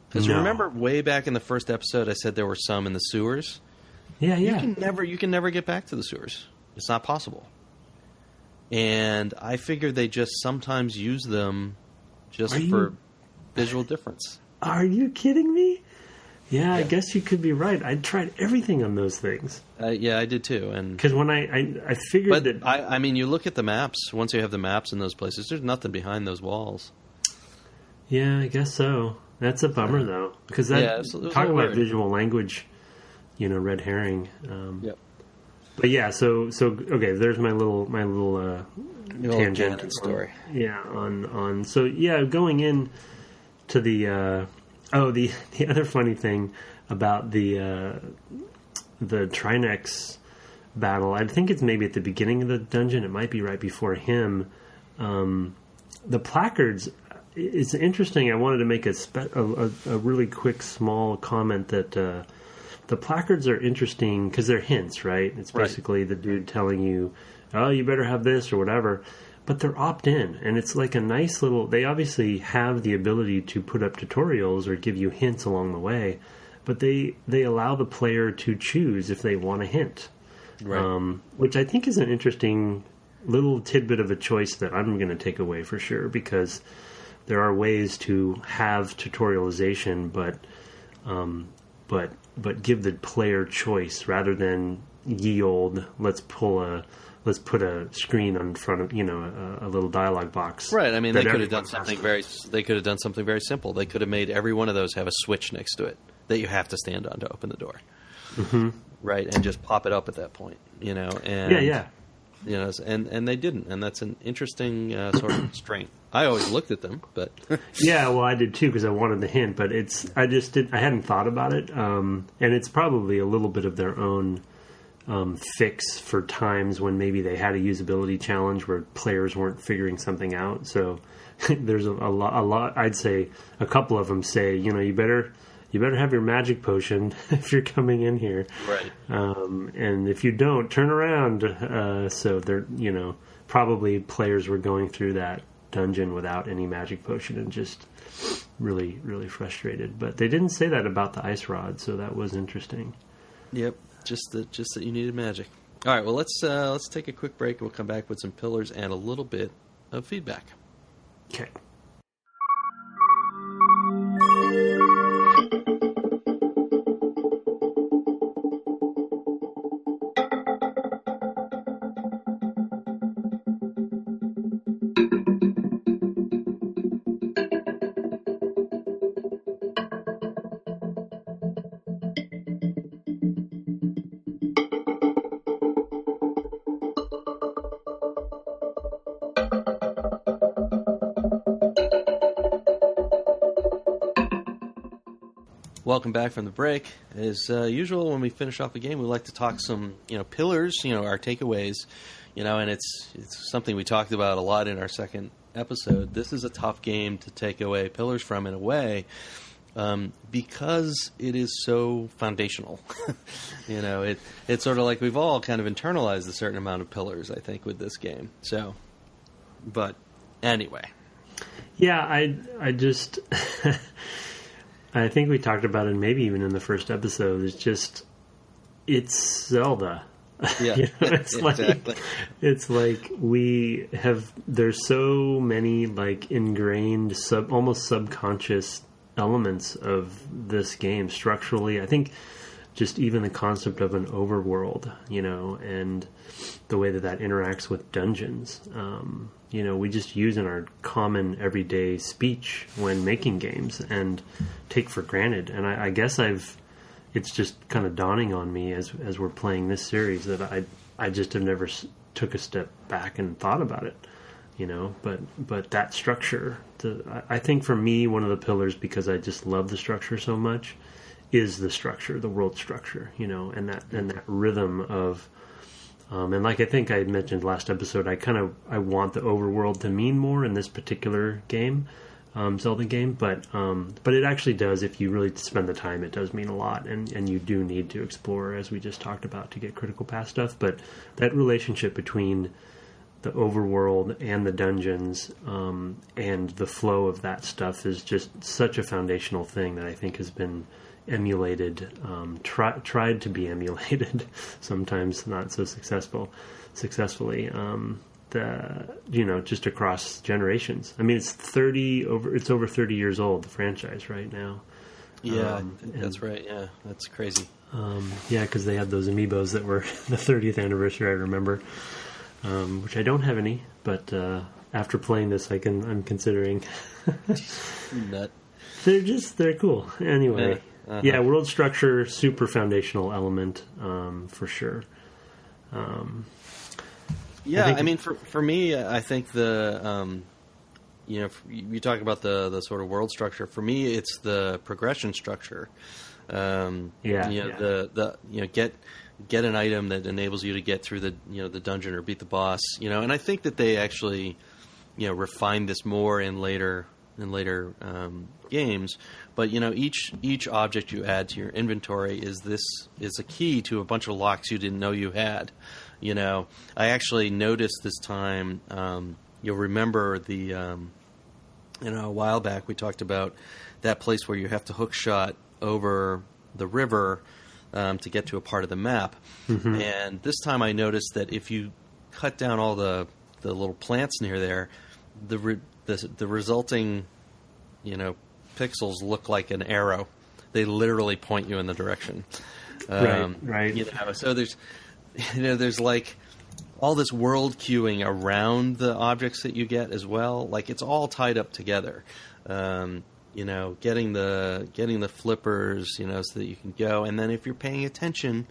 Because remember way back in the first episode, I said there were some in the sewers. Yeah. You can never get back to the sewers. It's not possible. And I figured they just sometimes use them just for visual difference. Are you kidding me? Yeah, I guess you could be right. I tried everything on those things. Yeah, I did too. And because when I figured that... I mean, you look at the maps. Once you have the maps in those places, there's nothing behind those walls. Yeah, I guess so. That's a bummer, though. Because talk about visual language, red herring. Yep. But yeah, so okay. There's my little tangent story. Going in to the other funny thing about the Trinex battle. I think it's maybe at the beginning of the dungeon. It might be right before him. The placards. It's interesting. I wanted to make a really quick, small comment that the placards are interesting because they're hints, right? It's basically the dude telling you, "Oh, you better have this" or whatever. but they're opt-in, and it's like a nice little... They obviously have the ability to put up tutorials or give you hints along the way, but they allow the player to choose if they want a hint. Right. Which I think is an interesting little tidbit of a choice that I'm going to take away for sure, because there are ways to have tutorialization, but give the player choice rather than ye old, let's put a screen in front of, a little dialogue box. Right. I mean, they could have done something very simple. They could have made every one of those have a switch next to it that you have to stand on to open the door. Mm-hmm. Right, and just pop it up at that point, and and they didn't, and that's an interesting sort of constraint. I always looked at them, but yeah, well, I did too because I wanted the hint, but I hadn't thought about it, and it's probably a little bit of their own fix for times when maybe they had a usability challenge where players weren't figuring something out. So there's a lot. I'd say a couple of them say, you better have your magic potion if you're coming in here. Right. And if you don't, turn around. So they're, probably players were going through that dungeon without any magic potion and just really, really frustrated. But they didn't say that about the ice rod, so that was interesting. Yep. Just that you needed magic. All right. Well, let's take a quick break and we'll come back with some pillars and a little bit of feedback. Okay. Welcome back from the break. As usual, when we finish off a game, we like to talk some, pillars, our takeaways, and it's something we talked about a lot in our second episode. This is a tough game to take away pillars from in a way, because it is so foundational. It's sort of like we've all kind of internalized a certain amount of pillars, I think, with this game. So, but anyway. Yeah, I just... I think we talked about it maybe even in the first episode. It's Zelda. Yeah, exactly. It's like there's so many like ingrained, almost subconscious elements of this game structurally. I think just even the concept of an overworld, and the way that interacts with dungeons. We just use in our common everyday speech when making games and take for granted. And I guess it's just kind of dawning on me as we're playing this series that I just have never took a step back and thought about it, but that structure, I think for me, one of the pillars, because I just love the structure so much, is the structure, the world structure, and that rhythm of, and like I think I mentioned last episode, I want the overworld to mean more in this particular game, Zelda game, but it actually does. If you really spend the time, it does mean a lot, and you do need to explore, as we just talked about, to get critical path stuff. But that relationship between the overworld and the dungeons, and the flow of that stuff is just such a foundational thing that I think has been emulated, tried to be emulated, sometimes not so successfully, just across generations. I mean, it's over 30 years old, the franchise right now. Yeah, that's right. Yeah, that's crazy. Because they had those amiibos that were the 30th anniversary, I remember, which I don't have any, but after playing this, I'm considering. Nut. They're cool. Anyway. Yeah. Uh-huh. Yeah, world structure, super foundational element, for sure. I mean, for me, I think you talk about the sort of world structure. For me, it's the progression structure. Get an item that enables you to get through the dungeon or beat the boss. And I think that they actually refine this more in later games. But each object you add to your inventory is a key to a bunch of locks you didn't know you had. I actually noticed this time you'll remember a while back we talked about that place where you have to hook shot over the river to get to a part of the map. Mm-hmm. And this time I noticed that if you cut down all the little plants near there, the resulting, pixels look like an arrow. They literally point you in the direction. Right. So there's like all this world queuing around the objects that you get as well. Like it's all tied up together. Getting the flippers, so that you can go. And then if you're paying attention,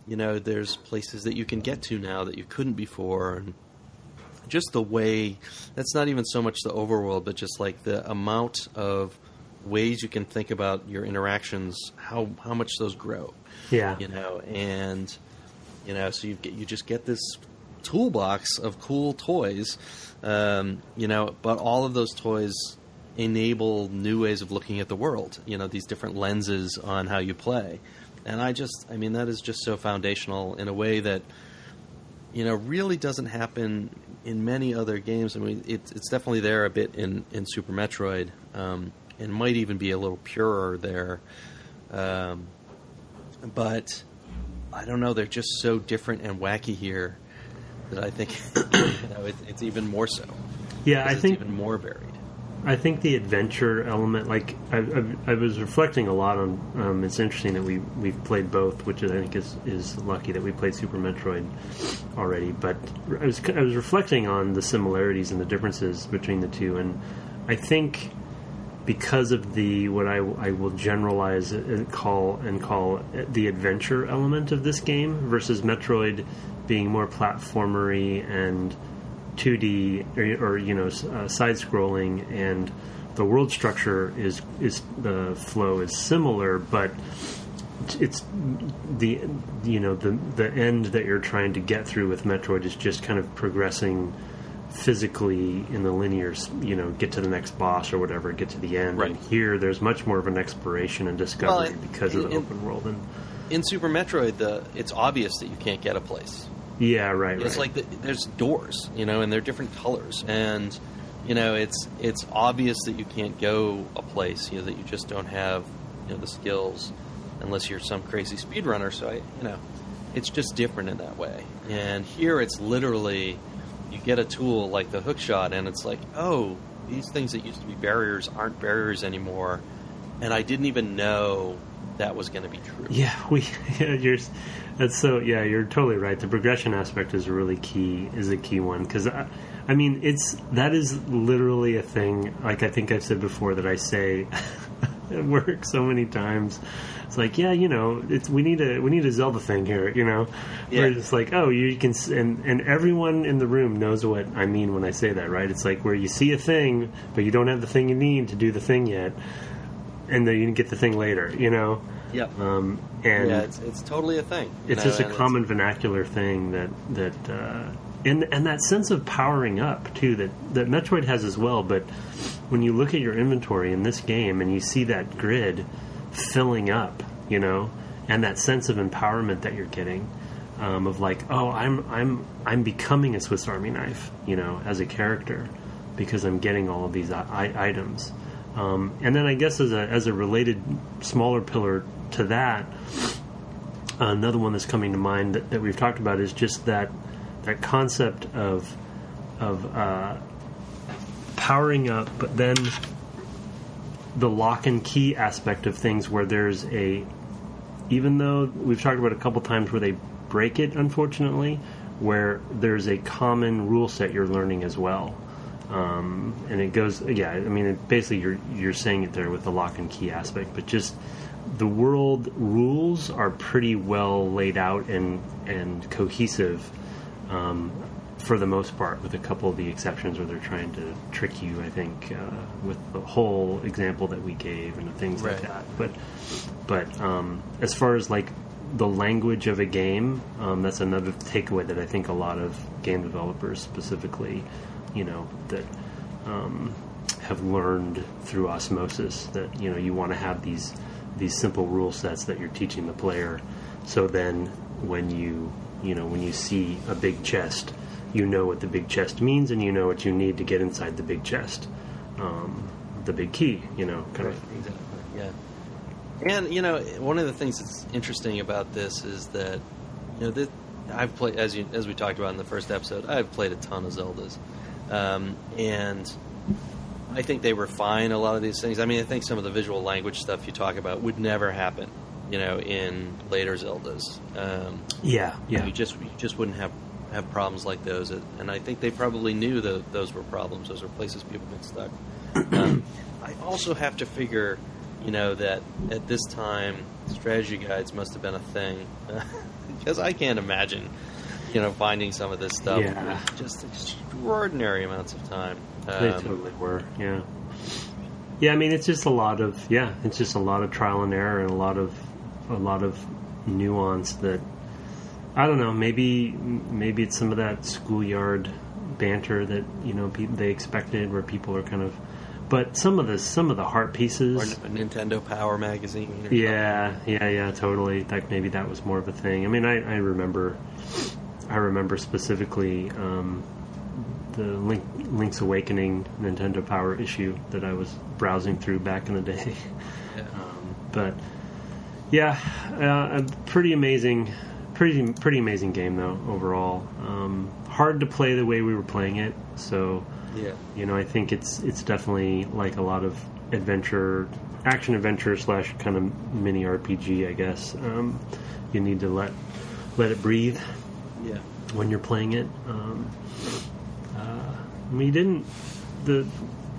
there's places that you can get to now that you couldn't before. And just the way, that's not even so much the overworld, but just like the amount of ways you can think about your interactions, how much those grow. Yeah. So you just get this toolbox of cool toys, but all of those toys enable new ways of looking at the world, these different lenses on how you play. And that is just so foundational in a way that, really doesn't happen in many other games. I mean, it's definitely there a bit in Super Metroid, and might even be a little purer there. But I don't know, they're just so different and wacky here that I think it's even more so. Yeah, I think it's even more varied. I think the adventure element, like I was reflecting a lot on. It's interesting that we've played both, which I think is lucky that we played Super Metroid already. But I was reflecting on the similarities and the differences between the two, and I think because of what I will generalize and call the adventure element of this game versus Metroid being more platformery and 2D or side-scrolling, and the world structure is the flow is similar, but it's the end that you're trying to get through with Metroid is just kind of progressing physically in the linear, get to the next boss or whatever, get to the end. Right. And here, there's much more of an exploration and discovery because of the open world. And in Super Metroid, it's obvious that you can't get a place. Yeah, right. It's like there's doors, and they're different colors, and it's obvious that you can't go a place, that you just don't have the skills, unless you're some crazy speedrunner. So it's just different in that way. And here, it's literally you get a tool like the hookshot, and it's like, oh, these things that used to be barriers aren't barriers anymore, and I didn't even know that was going to be true. Yeah, you're totally right. The progression aspect is a key one, because that is literally a thing. Like I think I've said before that I say at work so many times. It's like, we need a Zelda thing here, Yeah. Where it's like, oh, you can, and everyone in the room knows what I mean when I say that, right? It's like where you see a thing, but you don't have the thing you need to do the thing yet, and then you can get the thing later, Yep. And it's totally a thing. It's just a common vernacular thing that and that sense of powering up too that Metroid has as well. But when you look at your inventory in this game and you see that grid filling up, and that sense of empowerment that you're getting, of like, oh, I'm becoming a Swiss Army knife, as a character, because I'm getting all of these items. And then I guess as a related smaller pillar to that, another one that's coming to mind that we've talked about is just that concept of powering up, but then the lock and key aspect of things, where there's even though we've talked about a couple times where they break it, unfortunately, where there's a common rule set you're learning as well. And it goes, basically you're saying it there with the lock and key aspect, but just the world rules are pretty well laid out and cohesive, for the most part, with a couple of the exceptions where they're trying to trick you, I think, with the whole example that we gave and things like that. But as far as like the language of a game, that's another takeaway that I think a lot of game developers specifically, that have learned through osmosis, that you want to have these simple rule sets that you're teaching the player, so then when you see a big chest you know what the big chest means, and you know what you need to get inside the big chest, the big key, kind of. Exactly. Yeah. And one of the things that's interesting about this is that I've played, as we talked about in the first episode, I've played a ton of Zeldas, and I think they refine a lot of these things. I mean, I think some of the visual language stuff you talk about would never happen, in later Zeldas. You just wouldn't have problems like those, and I think they probably knew that those were problems. Those are places people get stuck. I also have to figure, that at this time, strategy guides must have been a thing, because I can't imagine, finding some of this stuff with just extraordinary amounts of time. They totally were, yeah. Yeah, I mean, it's just a lot of trial and error and a lot of nuance that, I don't know, maybe it's some of that schoolyard banter that, they expected, where people are kind of, but some of the heart pieces, or a Nintendo Power magazine. Yeah, totally. Like maybe that was more of a thing. I mean, I remember specifically the Link's Awakening Nintendo Power issue that I was browsing through back in the day. Yeah. But yeah, a pretty amazing game though overall. Hard to play the way we were playing it, so. Yeah. I think it's definitely like a lot of action adventure / kind of mini RPG, I guess. You need to let it breathe. Yeah. When you're playing it.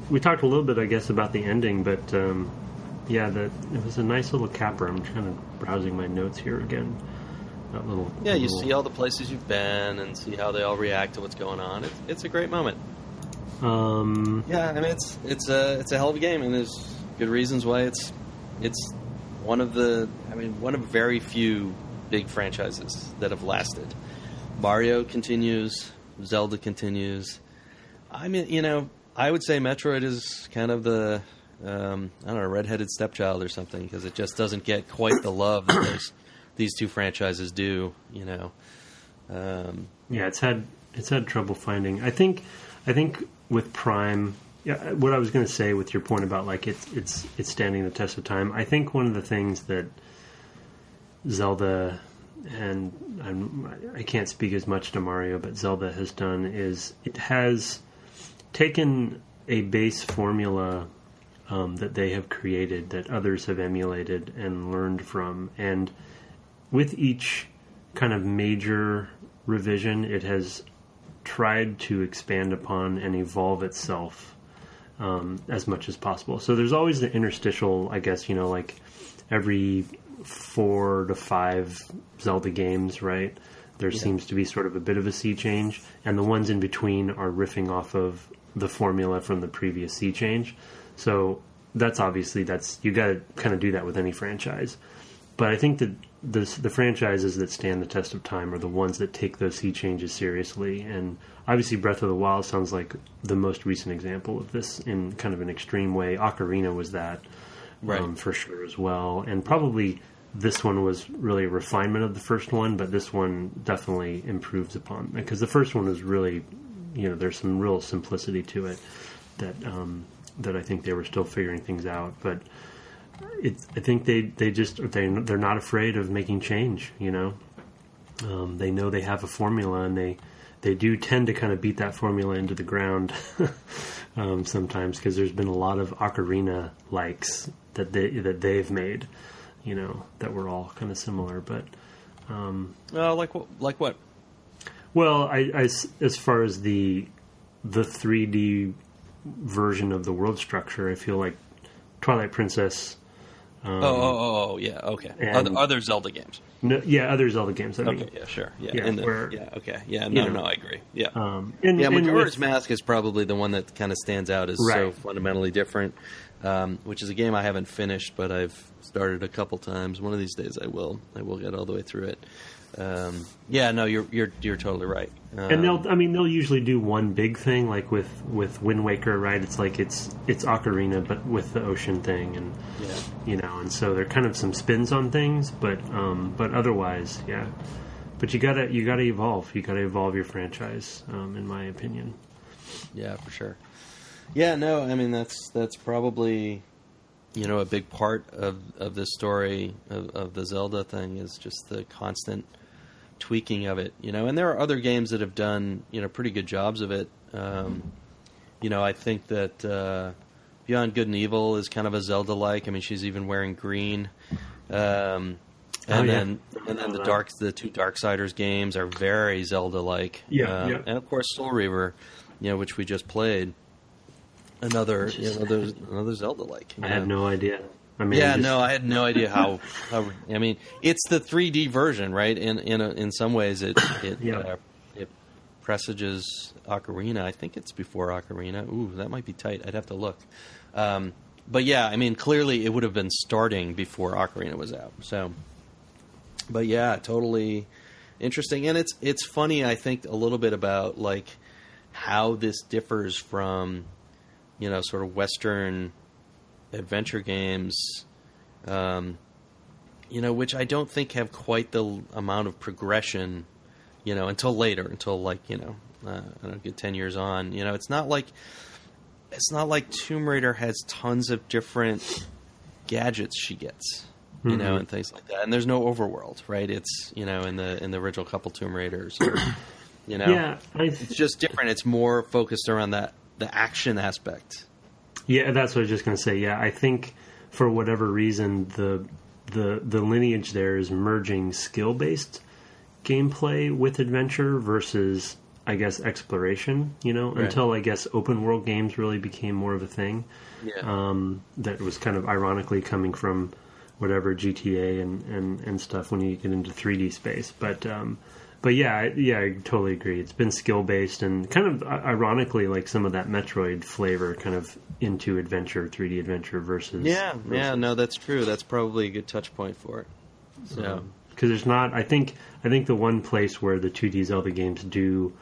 We talked a little bit, I guess, about the ending, but it was a nice little capper. I'm kind of browsing my notes here again. You see all the places you've been and see how they all react to what's going on. It's a great moment. I mean, it's a hell of a game, and there's good reasons why it's one of very few big franchises that have lasted. Mario continues, Zelda continues. I mean, I would say Metroid is kind of the redheaded stepchild or something, because it just doesn't get quite the love that these two franchises do. It's had trouble finding. I think with Prime, what I was going to say with your point about like it's standing the test of time. I think one of the things that Zelda, and I can't speak as much to Mario, but Zelda has done is it has taken a base formula that they have created that others have emulated and learned from, and with each kind of major revision, it has tried to expand upon and evolve itself as much as possible. So there's always the interstitial, I guess, like every 4 to 5 Zelda games, right? There seems to be sort of a bit of a sea change, and the ones in between are riffing off of the formula from the previous sea change. So that's you got to kind of do that with any franchise. But I think that the franchises that stand the test of time are the ones that take those sea changes seriously. And obviously Breath of the Wild sounds like the most recent example of this in kind of an extreme way. Ocarina was that, right, for sure as well. And probably this one was really a refinement of the first one, but this one definitely improves upon, because the first one was really, there's some real simplicity to it that I think they were still figuring things out. But I think they're not afraid of making change. They know they have a formula, and they do tend to kind of beat that formula into the ground sometimes, because there's been a lot of Ocarina likes that they've made, that were all kind of similar. But like what? Well, as far as the 3D version of the world structure, I feel like Twilight Princess. Yeah, okay. Other Zelda games. No, other Zelda games. I mean. Okay, yeah, sure. Yeah, okay. Yeah, no, I agree. Yeah. Majora's Mask is probably the one that kind of stands out as so fundamentally different, which is a game I haven't finished, but I've started a couple times. One of these days I will get all the way through it. You're totally right. And they'll usually do one big thing, like with Wind Waker, right? It's like it's Ocarina, but with the ocean thing, and and so there are kind of some spins on things, but otherwise, yeah. But you gotta evolve. You gotta evolve your franchise, in my opinion. Yeah, for sure. Yeah, no, I mean that's probably, a big part of this story of the Zelda thing is just the constant tweaking of it, and there are other games that have done, pretty good jobs of it. I think that Beyond Good and Evil is kind of a Zelda-like. I mean, she's even wearing green. Then the two Darksiders games are very Zelda-like. And of course Soul Reaver, which we just played, another Zelda-like. I had no idea. I mean, I had no idea how. I mean, it's the 3D version, right? In some ways, it presages Ocarina. I think it's before Ocarina. Ooh, that might be tight. I'd have to look. But yeah, I mean, clearly it would have been starting before Ocarina was out. So, but yeah, totally interesting. And it's funny, I think, a little bit about like how this differs from, sort of Western adventure games, which I don't think have quite the amount of progression, until later, until like, I don't get 10 years on. It's not like Tomb Raider has tons of different gadgets she gets, and things like that. And there's no overworld, right? It's, in the original couple Tomb Raiders, it's just different. It's more focused around the action aspect. Yeah, that's what I was just going to say. Yeah, I think for whatever reason, the lineage there is merging skill-based gameplay with adventure versus, I guess, exploration, right. Until, I guess, open world games really became more of a thing. Yeah. That was kind of ironically coming from whatever GTA and stuff when you get into 3D space. But yeah, I totally agree. It's been skill-based and kind of ironically like some of that Metroid flavor kind of into adventure, 3D adventure versus... Yeah, no, that's true. That's probably a good touch point for it. So, because there's not... I think the one place where the 2D Zelda games do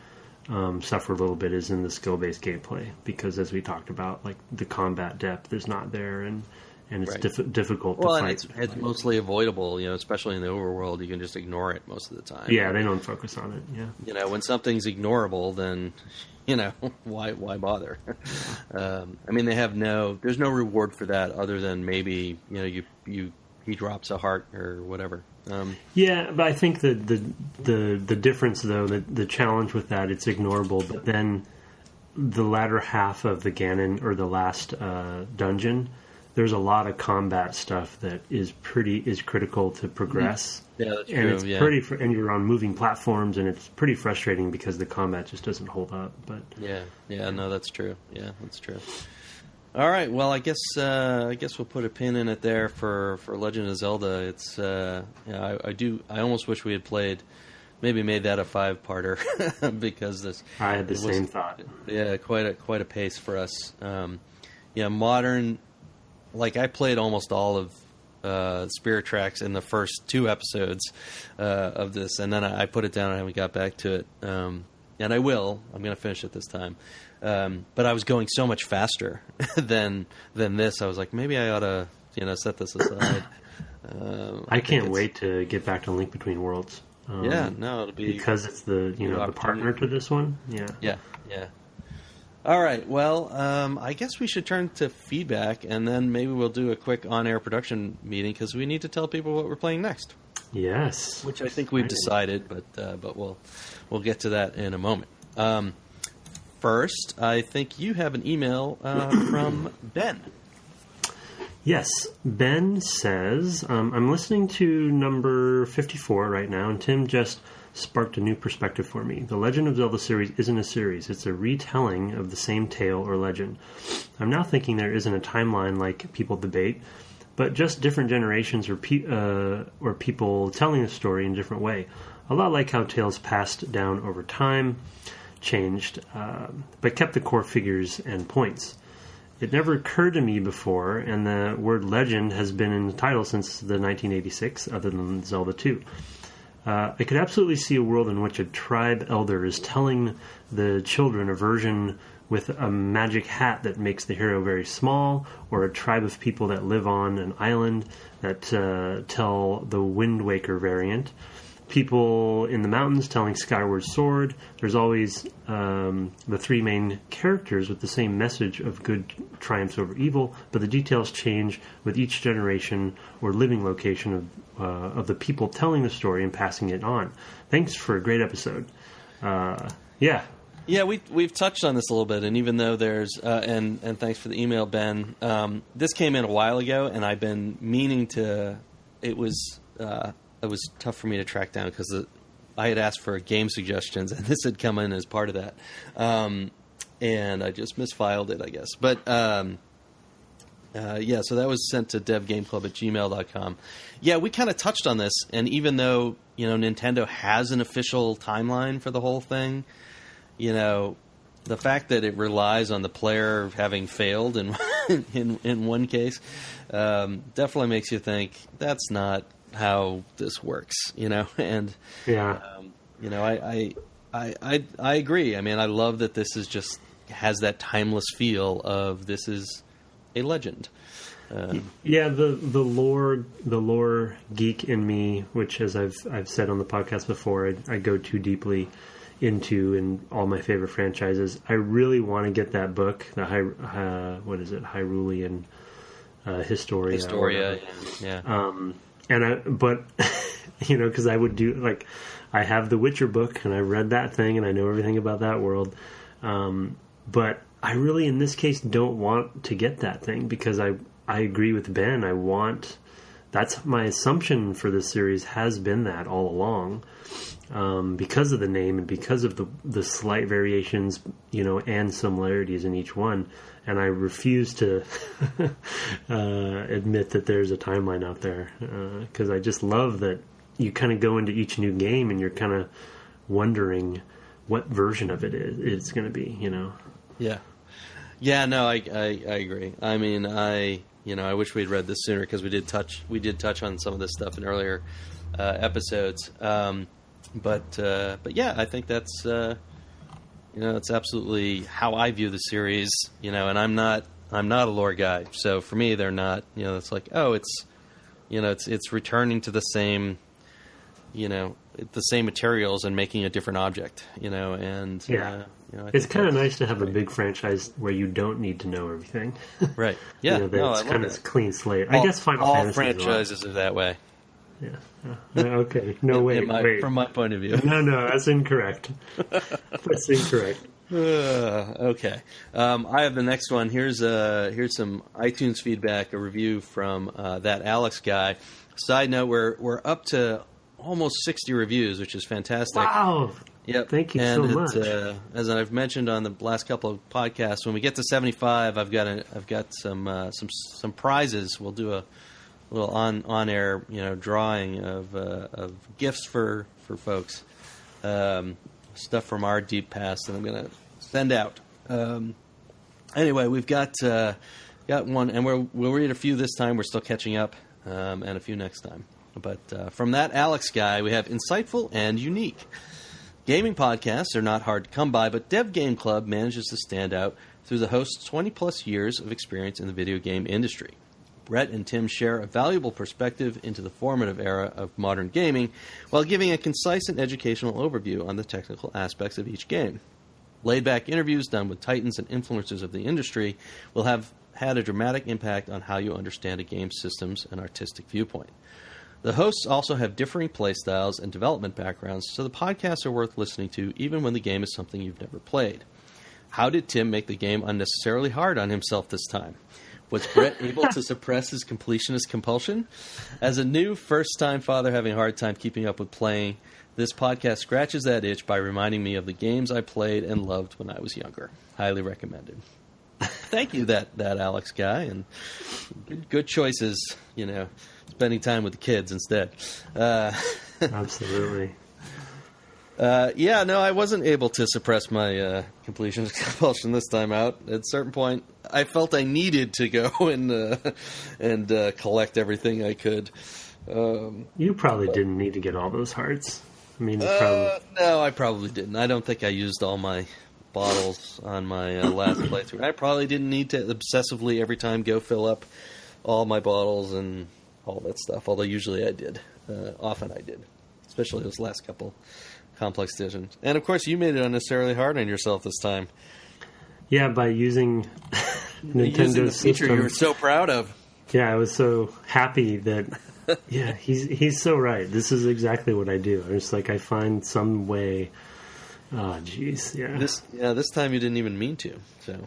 suffer a little bit is in the skill-based gameplay, because as we talked about, like the combat depth is not there and it's difficult to fight. And it's mostly avoidable, especially in the overworld. You can just ignore it most of the time. Yeah, they don't focus on it, yeah. When something's ignorable, then, why bother? I mean, there's no reward for that other than maybe, he drops a heart or whatever. Yeah, but I think that the difference, though, the challenge with that, it's ignorable, but then the latter half of the Ganon, or the last dungeon, there's a lot of combat stuff that is critical to progress. Yeah, that's and true. It's and you're on moving platforms, and it's pretty frustrating because the combat just doesn't hold up. But no, that's true. Yeah, that's true. All right, well, I guess we'll put a pin in it there for Legend of Zelda. It's I almost wish we had made that a 5-parter because I had the same thought. Yeah, quite a pace for us. Modern. Like, I played almost all of Spirit Tracks in the first 2 episodes of this, and then I put it down and I haven't got back to it. And I will. I'm going to finish it this time. But I was going so much faster than this. I was like, maybe I ought to set this aside. I can't wait to get back to Link Between Worlds. It'll be... Because it's the partner to this one. Yeah. All right, well, I guess we should turn to feedback, and then maybe we'll do a quick on-air production meeting, because we need to tell people what we're playing next. Yes. Which I think we've decided, but we'll get to that in a moment. First, I think you have an email from Ben. Yes, Ben says, I'm listening to number 54 right now, and Tim just sparked a new perspective for me. The Legend of Zelda series isn't a series. It's a retelling of the same tale or legend. I'm now thinking there isn't a timeline like people debate, but just different generations or people telling the story in a different way. A lot like how tales passed down over time, changed, but kept the core figures and points. It never occurred to me before, and the word legend has been in the title since the 1986, other than Zelda 2. I could absolutely see a world in which a tribe elder is telling the children a version with a magic hat that makes the hero very small, or a tribe of people that live on an island that tell the Wind Waker variant. people in the mountains telling Skyward Sword. There's always the three main characters with the same message of good triumphs over evil, but the details change with each generation or living location of the people telling the story and passing it on. Thanks for a great episode. Yeah, we've touched on this a little bit, and even though there's and thanks for the email, Ben. This came in a while ago, and I've been meaning to. It was tough for me to track down because I had asked for game suggestions, and this had come in as part of that, and I just misfiled it, I guess. But so that was sent to devgameclub@gmail.com. Yeah, we kind of touched on this, and even though Nintendo has an official timeline for the whole thing. The fact that it relies on the player having failed in in one case definitely makes you think that's not how this works, And I agree. I mean, I love that this is just has that timeless feel of this is a legend. The lore geek in me, which as I've said on the podcast before, I go too deeply into in all my favorite franchises. I really want to get that book, the Hyrulean Historia. Historia, yeah. But because I would do I have the Witcher book and I read that thing and I know everything about that world. But I really, in this case, don't want to get that thing because I agree with Ben. That's my assumption for this series has been that all along. Because of the name and because of the slight variations, and similarities in each one. And I refuse to admit that there's a timeline out there because I just love that you kind of go into each new game and you're kind of wondering what version of it it's going to be, Yeah. Yeah, no, I agree. I mean, I wish we'd read this sooner because we did touch on some of this stuff in earlier episodes. But yeah, I think that's it's absolutely how I view the series. And I'm not a lore guy, so for me they're not. It's like it's returning to the same materials and making a different object. And it's kind of nice to have a big franchise where you don't need to know everything. Right? Yeah, it's kind of clean slate. I guess Final Fantasy franchises are that way. Yeah. Okay. No, wait. From my point of view. No, that's incorrect. That's incorrect. Okay. I have the next one. Here's some iTunes feedback, a review from that Alex guy. Side note, we're up to almost 60 reviews, which is fantastic. Wow. Yep. Thank you so much. As I've mentioned on the last couple of podcasts, when we get to 75, I've got some prizes. We'll do a little on-air, drawing of gifts for folks, stuff from our deep past that I'm going to send out. Anyway, we've got one, and we'll read a few this time. We're still catching up, and a few next time. But from that Alex guy, we have insightful and unique. Gaming podcasts are not hard to come by, but Dev Game Club manages to stand out through the host's 20-plus years of experience in the video game industry. Brett and Tim share a valuable perspective into the formative era of modern gaming while giving a concise and educational overview on the technical aspects of each game. Laid-back interviews done with titans and influencers of the industry will have had a dramatic impact on how you understand a game's systems and artistic viewpoint. The hosts also have differing playstyles and development backgrounds, so the podcasts are worth listening to even when the game is something you've never played. How did Tim make the game unnecessarily hard on himself this time? Was Brett able to suppress his completionist compulsion? As a new first-time father having a hard time keeping up with playing, this podcast scratches that itch by reminding me of the games I played and loved when I was younger. Highly recommended. Thank you, that Alex guy, and good choices, spending time with the kids instead. Absolutely. I wasn't able to suppress my completionist compulsion this time out. At a certain point, I felt I needed to go and collect everything I could. You probably didn't need to get all those hearts. I mean, no, I probably didn't. I don't think I used all my bottles on my last playthrough. I probably didn't need to obsessively every time go fill up all my bottles and all that stuff, although usually I did. Often I did. especially those last couple complex decisions. And of course, you made it unnecessarily hard on yourself this time. Yeah, by using Nintendo's feature system. you were so proud of. Yeah, I was so happy that. Yeah, he's so right. This is exactly what I do. It's like I find some way. Oh, jeez, yeah. This time you didn't even mean to. So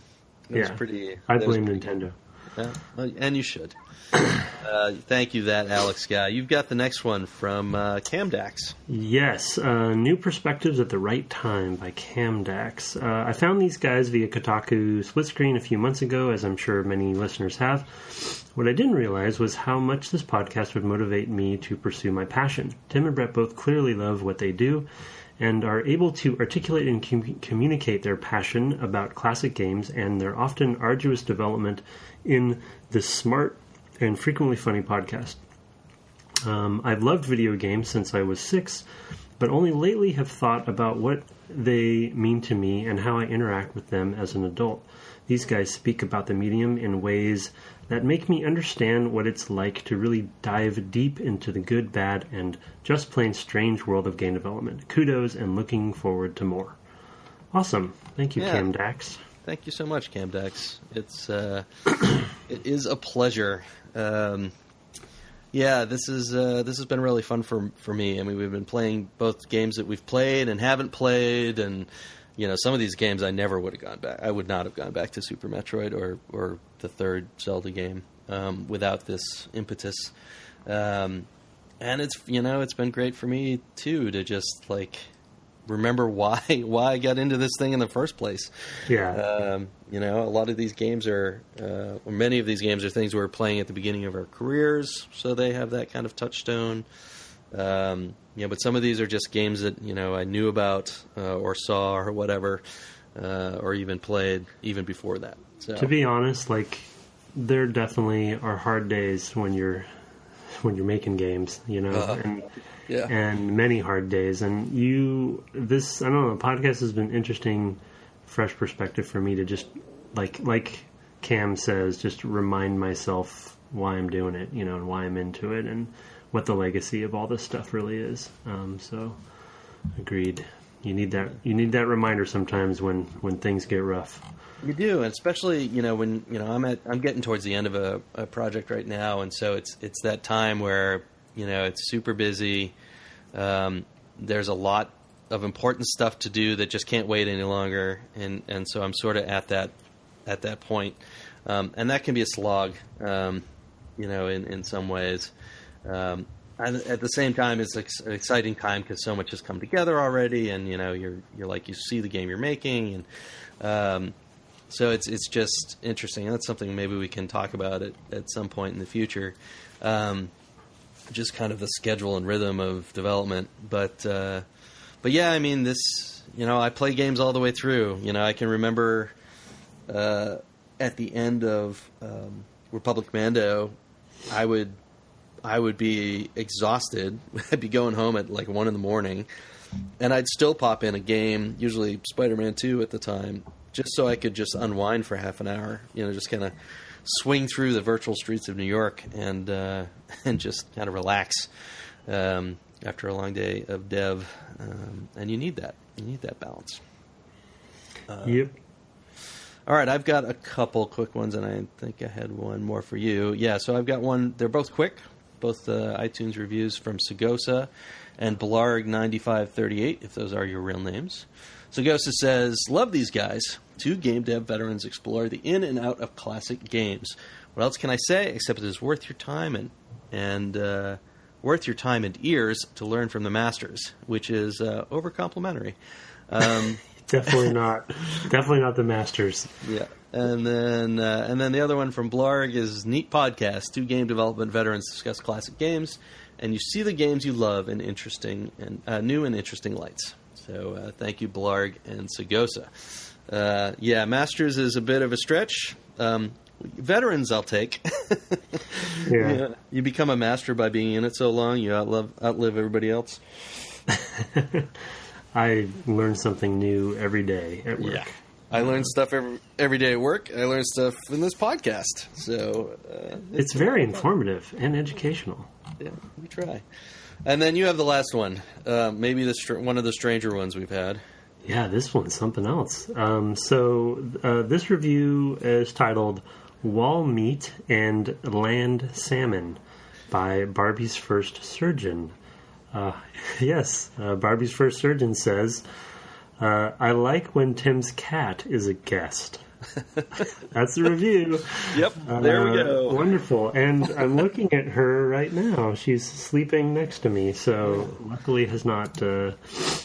it was pretty. I blame Nintendo. Yeah, and you should. Thank you, that Alex guy. You've got the next one from Camdax. Yes, New Perspectives at the Right Time by Camdax. I found these guys via Kotaku Split Screen a few months ago, as I'm sure many listeners have. What I didn't realize was how much this podcast would motivate me to pursue my passion. Tim and Brett both clearly love what they do and are able to articulate and communicate their passion about classic games and their often arduous development in this smart and frequently funny podcast. I've loved video games since I was 6, but only lately have thought about what they mean to me and how I interact with them as an adult. These guys speak about the medium in ways that make me understand what it's like to really dive deep into the good, bad, and just plain strange world of game development. Kudos, and looking forward to more. Awesome. Thank you, Camdax. Thank you so much, Camdax. It is a pleasure. This has been really fun for me. I mean, we've been playing both games that we've played and haven't played, and some of these games I never would have gone back. I would not have gone back to Super Metroid or the third Zelda game without this impetus. And it's been great for me too to just remember why I got into this thing in the first place. Yeah. A lot of these games or many of these games are things we were playing at the beginning of our careers, so they have that kind of touchstone. But some of these are just games that, I knew about or saw or whatever, or even played even before that. So. To be honest, there definitely are hard days when you're making games, and many hard days. And I don't know, the podcast has been interesting, fresh perspective for me to just, like Cam says, just remind myself why I'm doing it, and why I'm into it, and what the legacy of all this stuff really is. So, agreed. You need that reminder sometimes when things get rough. You do, and especially when I'm getting towards the end of a project right now, and so it's that time where it's super busy. There's a lot of important stuff to do that just can't wait any longer, and so I'm sort of at that point, and that can be a slog, in some ways. And at the same time, it's an exciting time because so much has come together already, and you're you see the game you're making, and so it's just interesting. And that's something maybe we can talk about at some point in the future. Just kind of the schedule and rhythm of development, but yeah, I mean this. I play games all the way through. I can remember at the end of Republic Commando, I would be exhausted. I'd be going home at 1 a.m, and I'd still pop in a game, usually Spider-Man 2 at the time, just so I could just unwind for half an hour. just kind of swing through the virtual streets of New York and just kind of relax after a long day of dev. And you need that. You need that balance. Yep. All right, I've got a couple quick ones, and I think I had one more for you. Yeah, so I've got one. They're both quick, both iTunes reviews from Sagosa and Blarg9538, if those are your real names. Sagosa says, love these guys. 2 game dev veterans explore the in and out of classic games. What else can I say except it is worth your time and worth your time and ears to learn from the masters, which is over complimentary. Definitely not. Definitely not the masters. Yeah, and then the other one from Blarg is neat podcast. 2 game development veterans discuss classic games, and you see the games you love in interesting and new and interesting lights. So thank you, Blarg and Sagosa. Yeah, masters is a bit of a stretch. Veterans, I'll take. Yeah. You become a master by being in it so long, you outlive everybody else. I learn something new every day at work. Yeah. I learn stuff every day at work. I learn stuff in this podcast. So it's very informative and educational. Yeah, we try. And then you have the last one, maybe one of the stranger ones we've had. Yeah, this one's something else. This review is titled Wall Meat and Land Salmon by Barbie's First Surgeon. Yes, Barbie's First Surgeon says, I like when Tim's cat is a guest. That's the review. Yep, there we go. Wonderful. And I'm looking at her right now. She's sleeping next to me, so luckily has not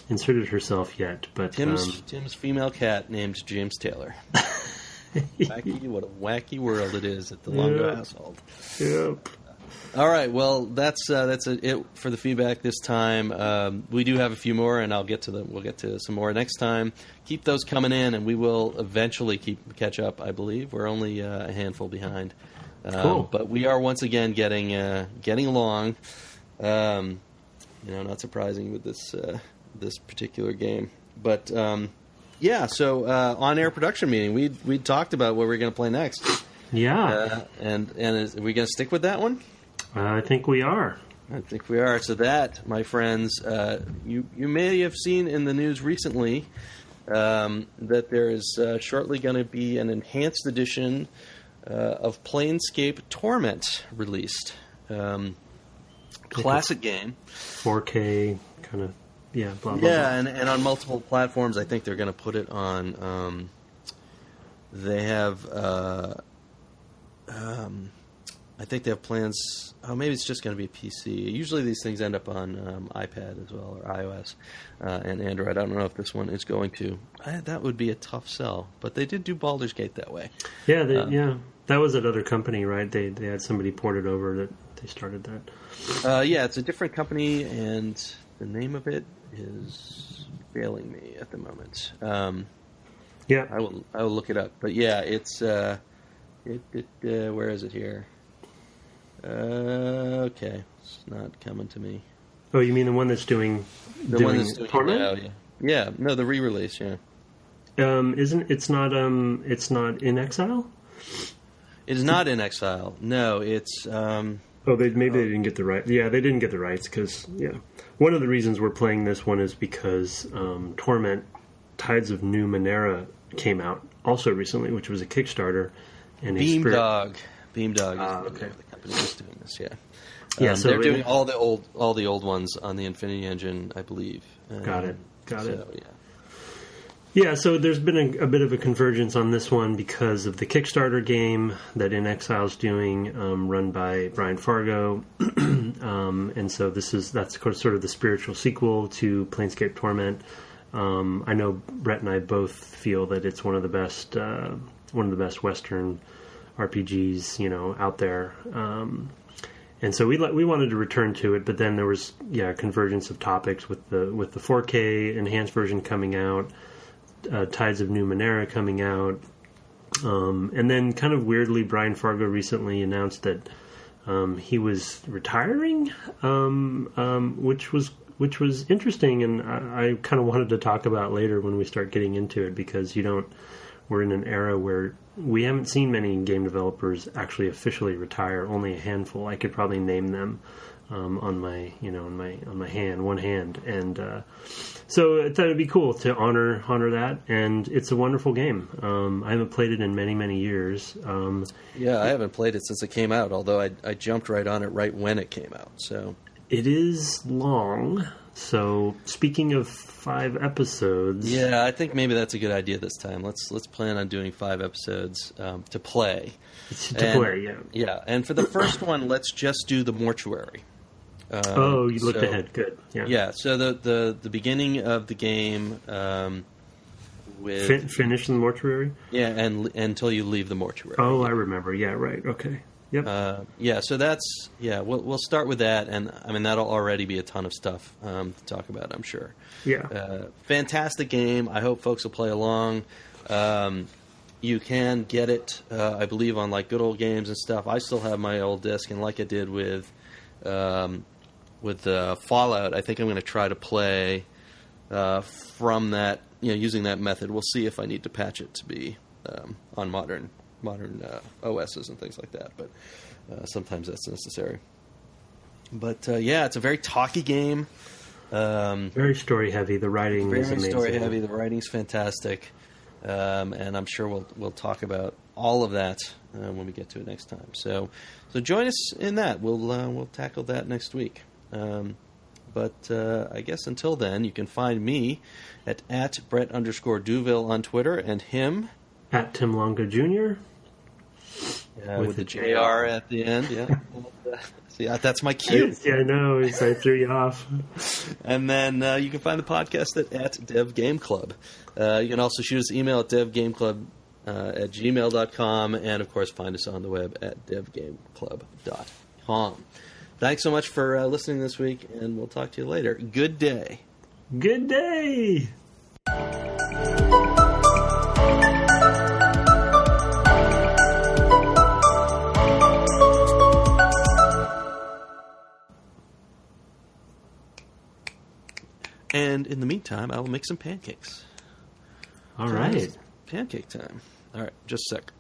inserted herself yet. But Tim's female cat named James Taylor. What a wacky world it is at the Longo household. Yep. All right, well, that's it for the feedback this time. We do have a few more, and We'll get to some more next time. Keep those coming in, and we will eventually catch up. I believe we're only a handful behind, cool. But we are once again getting along. Not surprising with this particular game, but yeah. So on-air production meeting, we talked about what we're going to play next. Yeah, and are we going to stick with that one? I think we are. So that, my friends, you may have seen in the news recently that there is shortly going to be an enhanced edition of Planescape Torment released. Classic game. 4K kind of, blah, blah, blah. Yeah, and on multiple platforms. I think they're going to put it on... they have... I think they have plans... Oh, maybe it's just going to be PC. Usually these things end up on iPad as well, or iOS and Android. I don't know if this one is going to. That would be a tough sell. But they did do Baldur's Gate that way. Yeah, that was another company, right? They had somebody ported over that they started that. Yeah, it's a different company, and the name of it is failing me at the moment. Yeah. I will look it up. But yeah, it's... where is it here? Okay, it's not coming to me. Oh, you mean the one that's doing the one that's doing Torment? Yeah. No, the re-release. Yeah. It's not in Exile? It is not in Exile. No, it's. They didn't get the right. Yeah, they didn't get the rights because one of the reasons we're playing this one is because Torment: Tides of New Manera came out also recently, which was a Kickstarter. And Beamdog. Okay. The company that's doing this. Yeah. Yeah, so they're doing all the old ones on the Infinity Engine, I believe. Got it. Yeah. Yeah, so there's been a bit of a convergence on this one because of the Kickstarter game that In Exile's doing, run by Brian Fargo, and so that's sort of the spiritual sequel to Planescape Torment. I know Brett and I both feel that it's one of the best Western RPGs, out there. And so we wanted to return to it, but then there was convergence of topics with the 4K enhanced version coming out, Tides of New Manera coming out, and then kind of weirdly, Brian Fargo recently announced that he was retiring, which was interesting, and I kind of wanted to talk about later when we start getting into it, because we're in an era where we haven't seen many game developers actually officially retire. Only a handful. I could probably name them on my one hand, and so I thought it'd be cool to honor that. And it's a wonderful game. I haven't played it in many years. I haven't played it since it came out. Although I jumped right on it right when it came out. So it is long. So speaking of 5 episodes, I think maybe that's a good idea this time. Let's plan on doing 5 episodes to play. Yeah. And for the first one, let's just do the mortuary. You looked ahead. Good. Yeah. Yeah. So the beginning of the game with finish in the mortuary. Yeah, and until you leave the mortuary. Oh, I remember. Yeah. Right. Okay. Yep. So that's We'll start with that, and I mean that'll already be a ton of stuff to talk about, I'm sure. Yeah. Fantastic game. I hope folks will play along. You can get it, I believe, on like Good Old Games and stuff. I still have my old disc, and like I did with Fallout, I think I'm going to try to play from that, using that method. We'll see if I need to patch it to be on modern OSs and things like that, but sometimes that's necessary. But yeah, it's a very talky game. Very story heavy. The writing is amazing. Very story heavy. The writing's fantastic, and I'm sure we'll talk about all of that when we get to it next time. So join us in that. We'll tackle that next week. But I guess until then, you can find me at Brett_Duville on Twitter, and him at Tim Longo Jr. With the JR at the end. Yeah. See, that's my cue. Yeah, I know. I threw you off. And then you can find the podcast at Dev Game Club. You can also shoot us an email at devgameclub@gmail.com, and of course find us on the web at devgameclub.com. Thanks so much for listening this week, and we'll talk to you later. Good day. Good day. And in the meantime, I will make some pancakes. All right. Pancake time. All right, just a sec.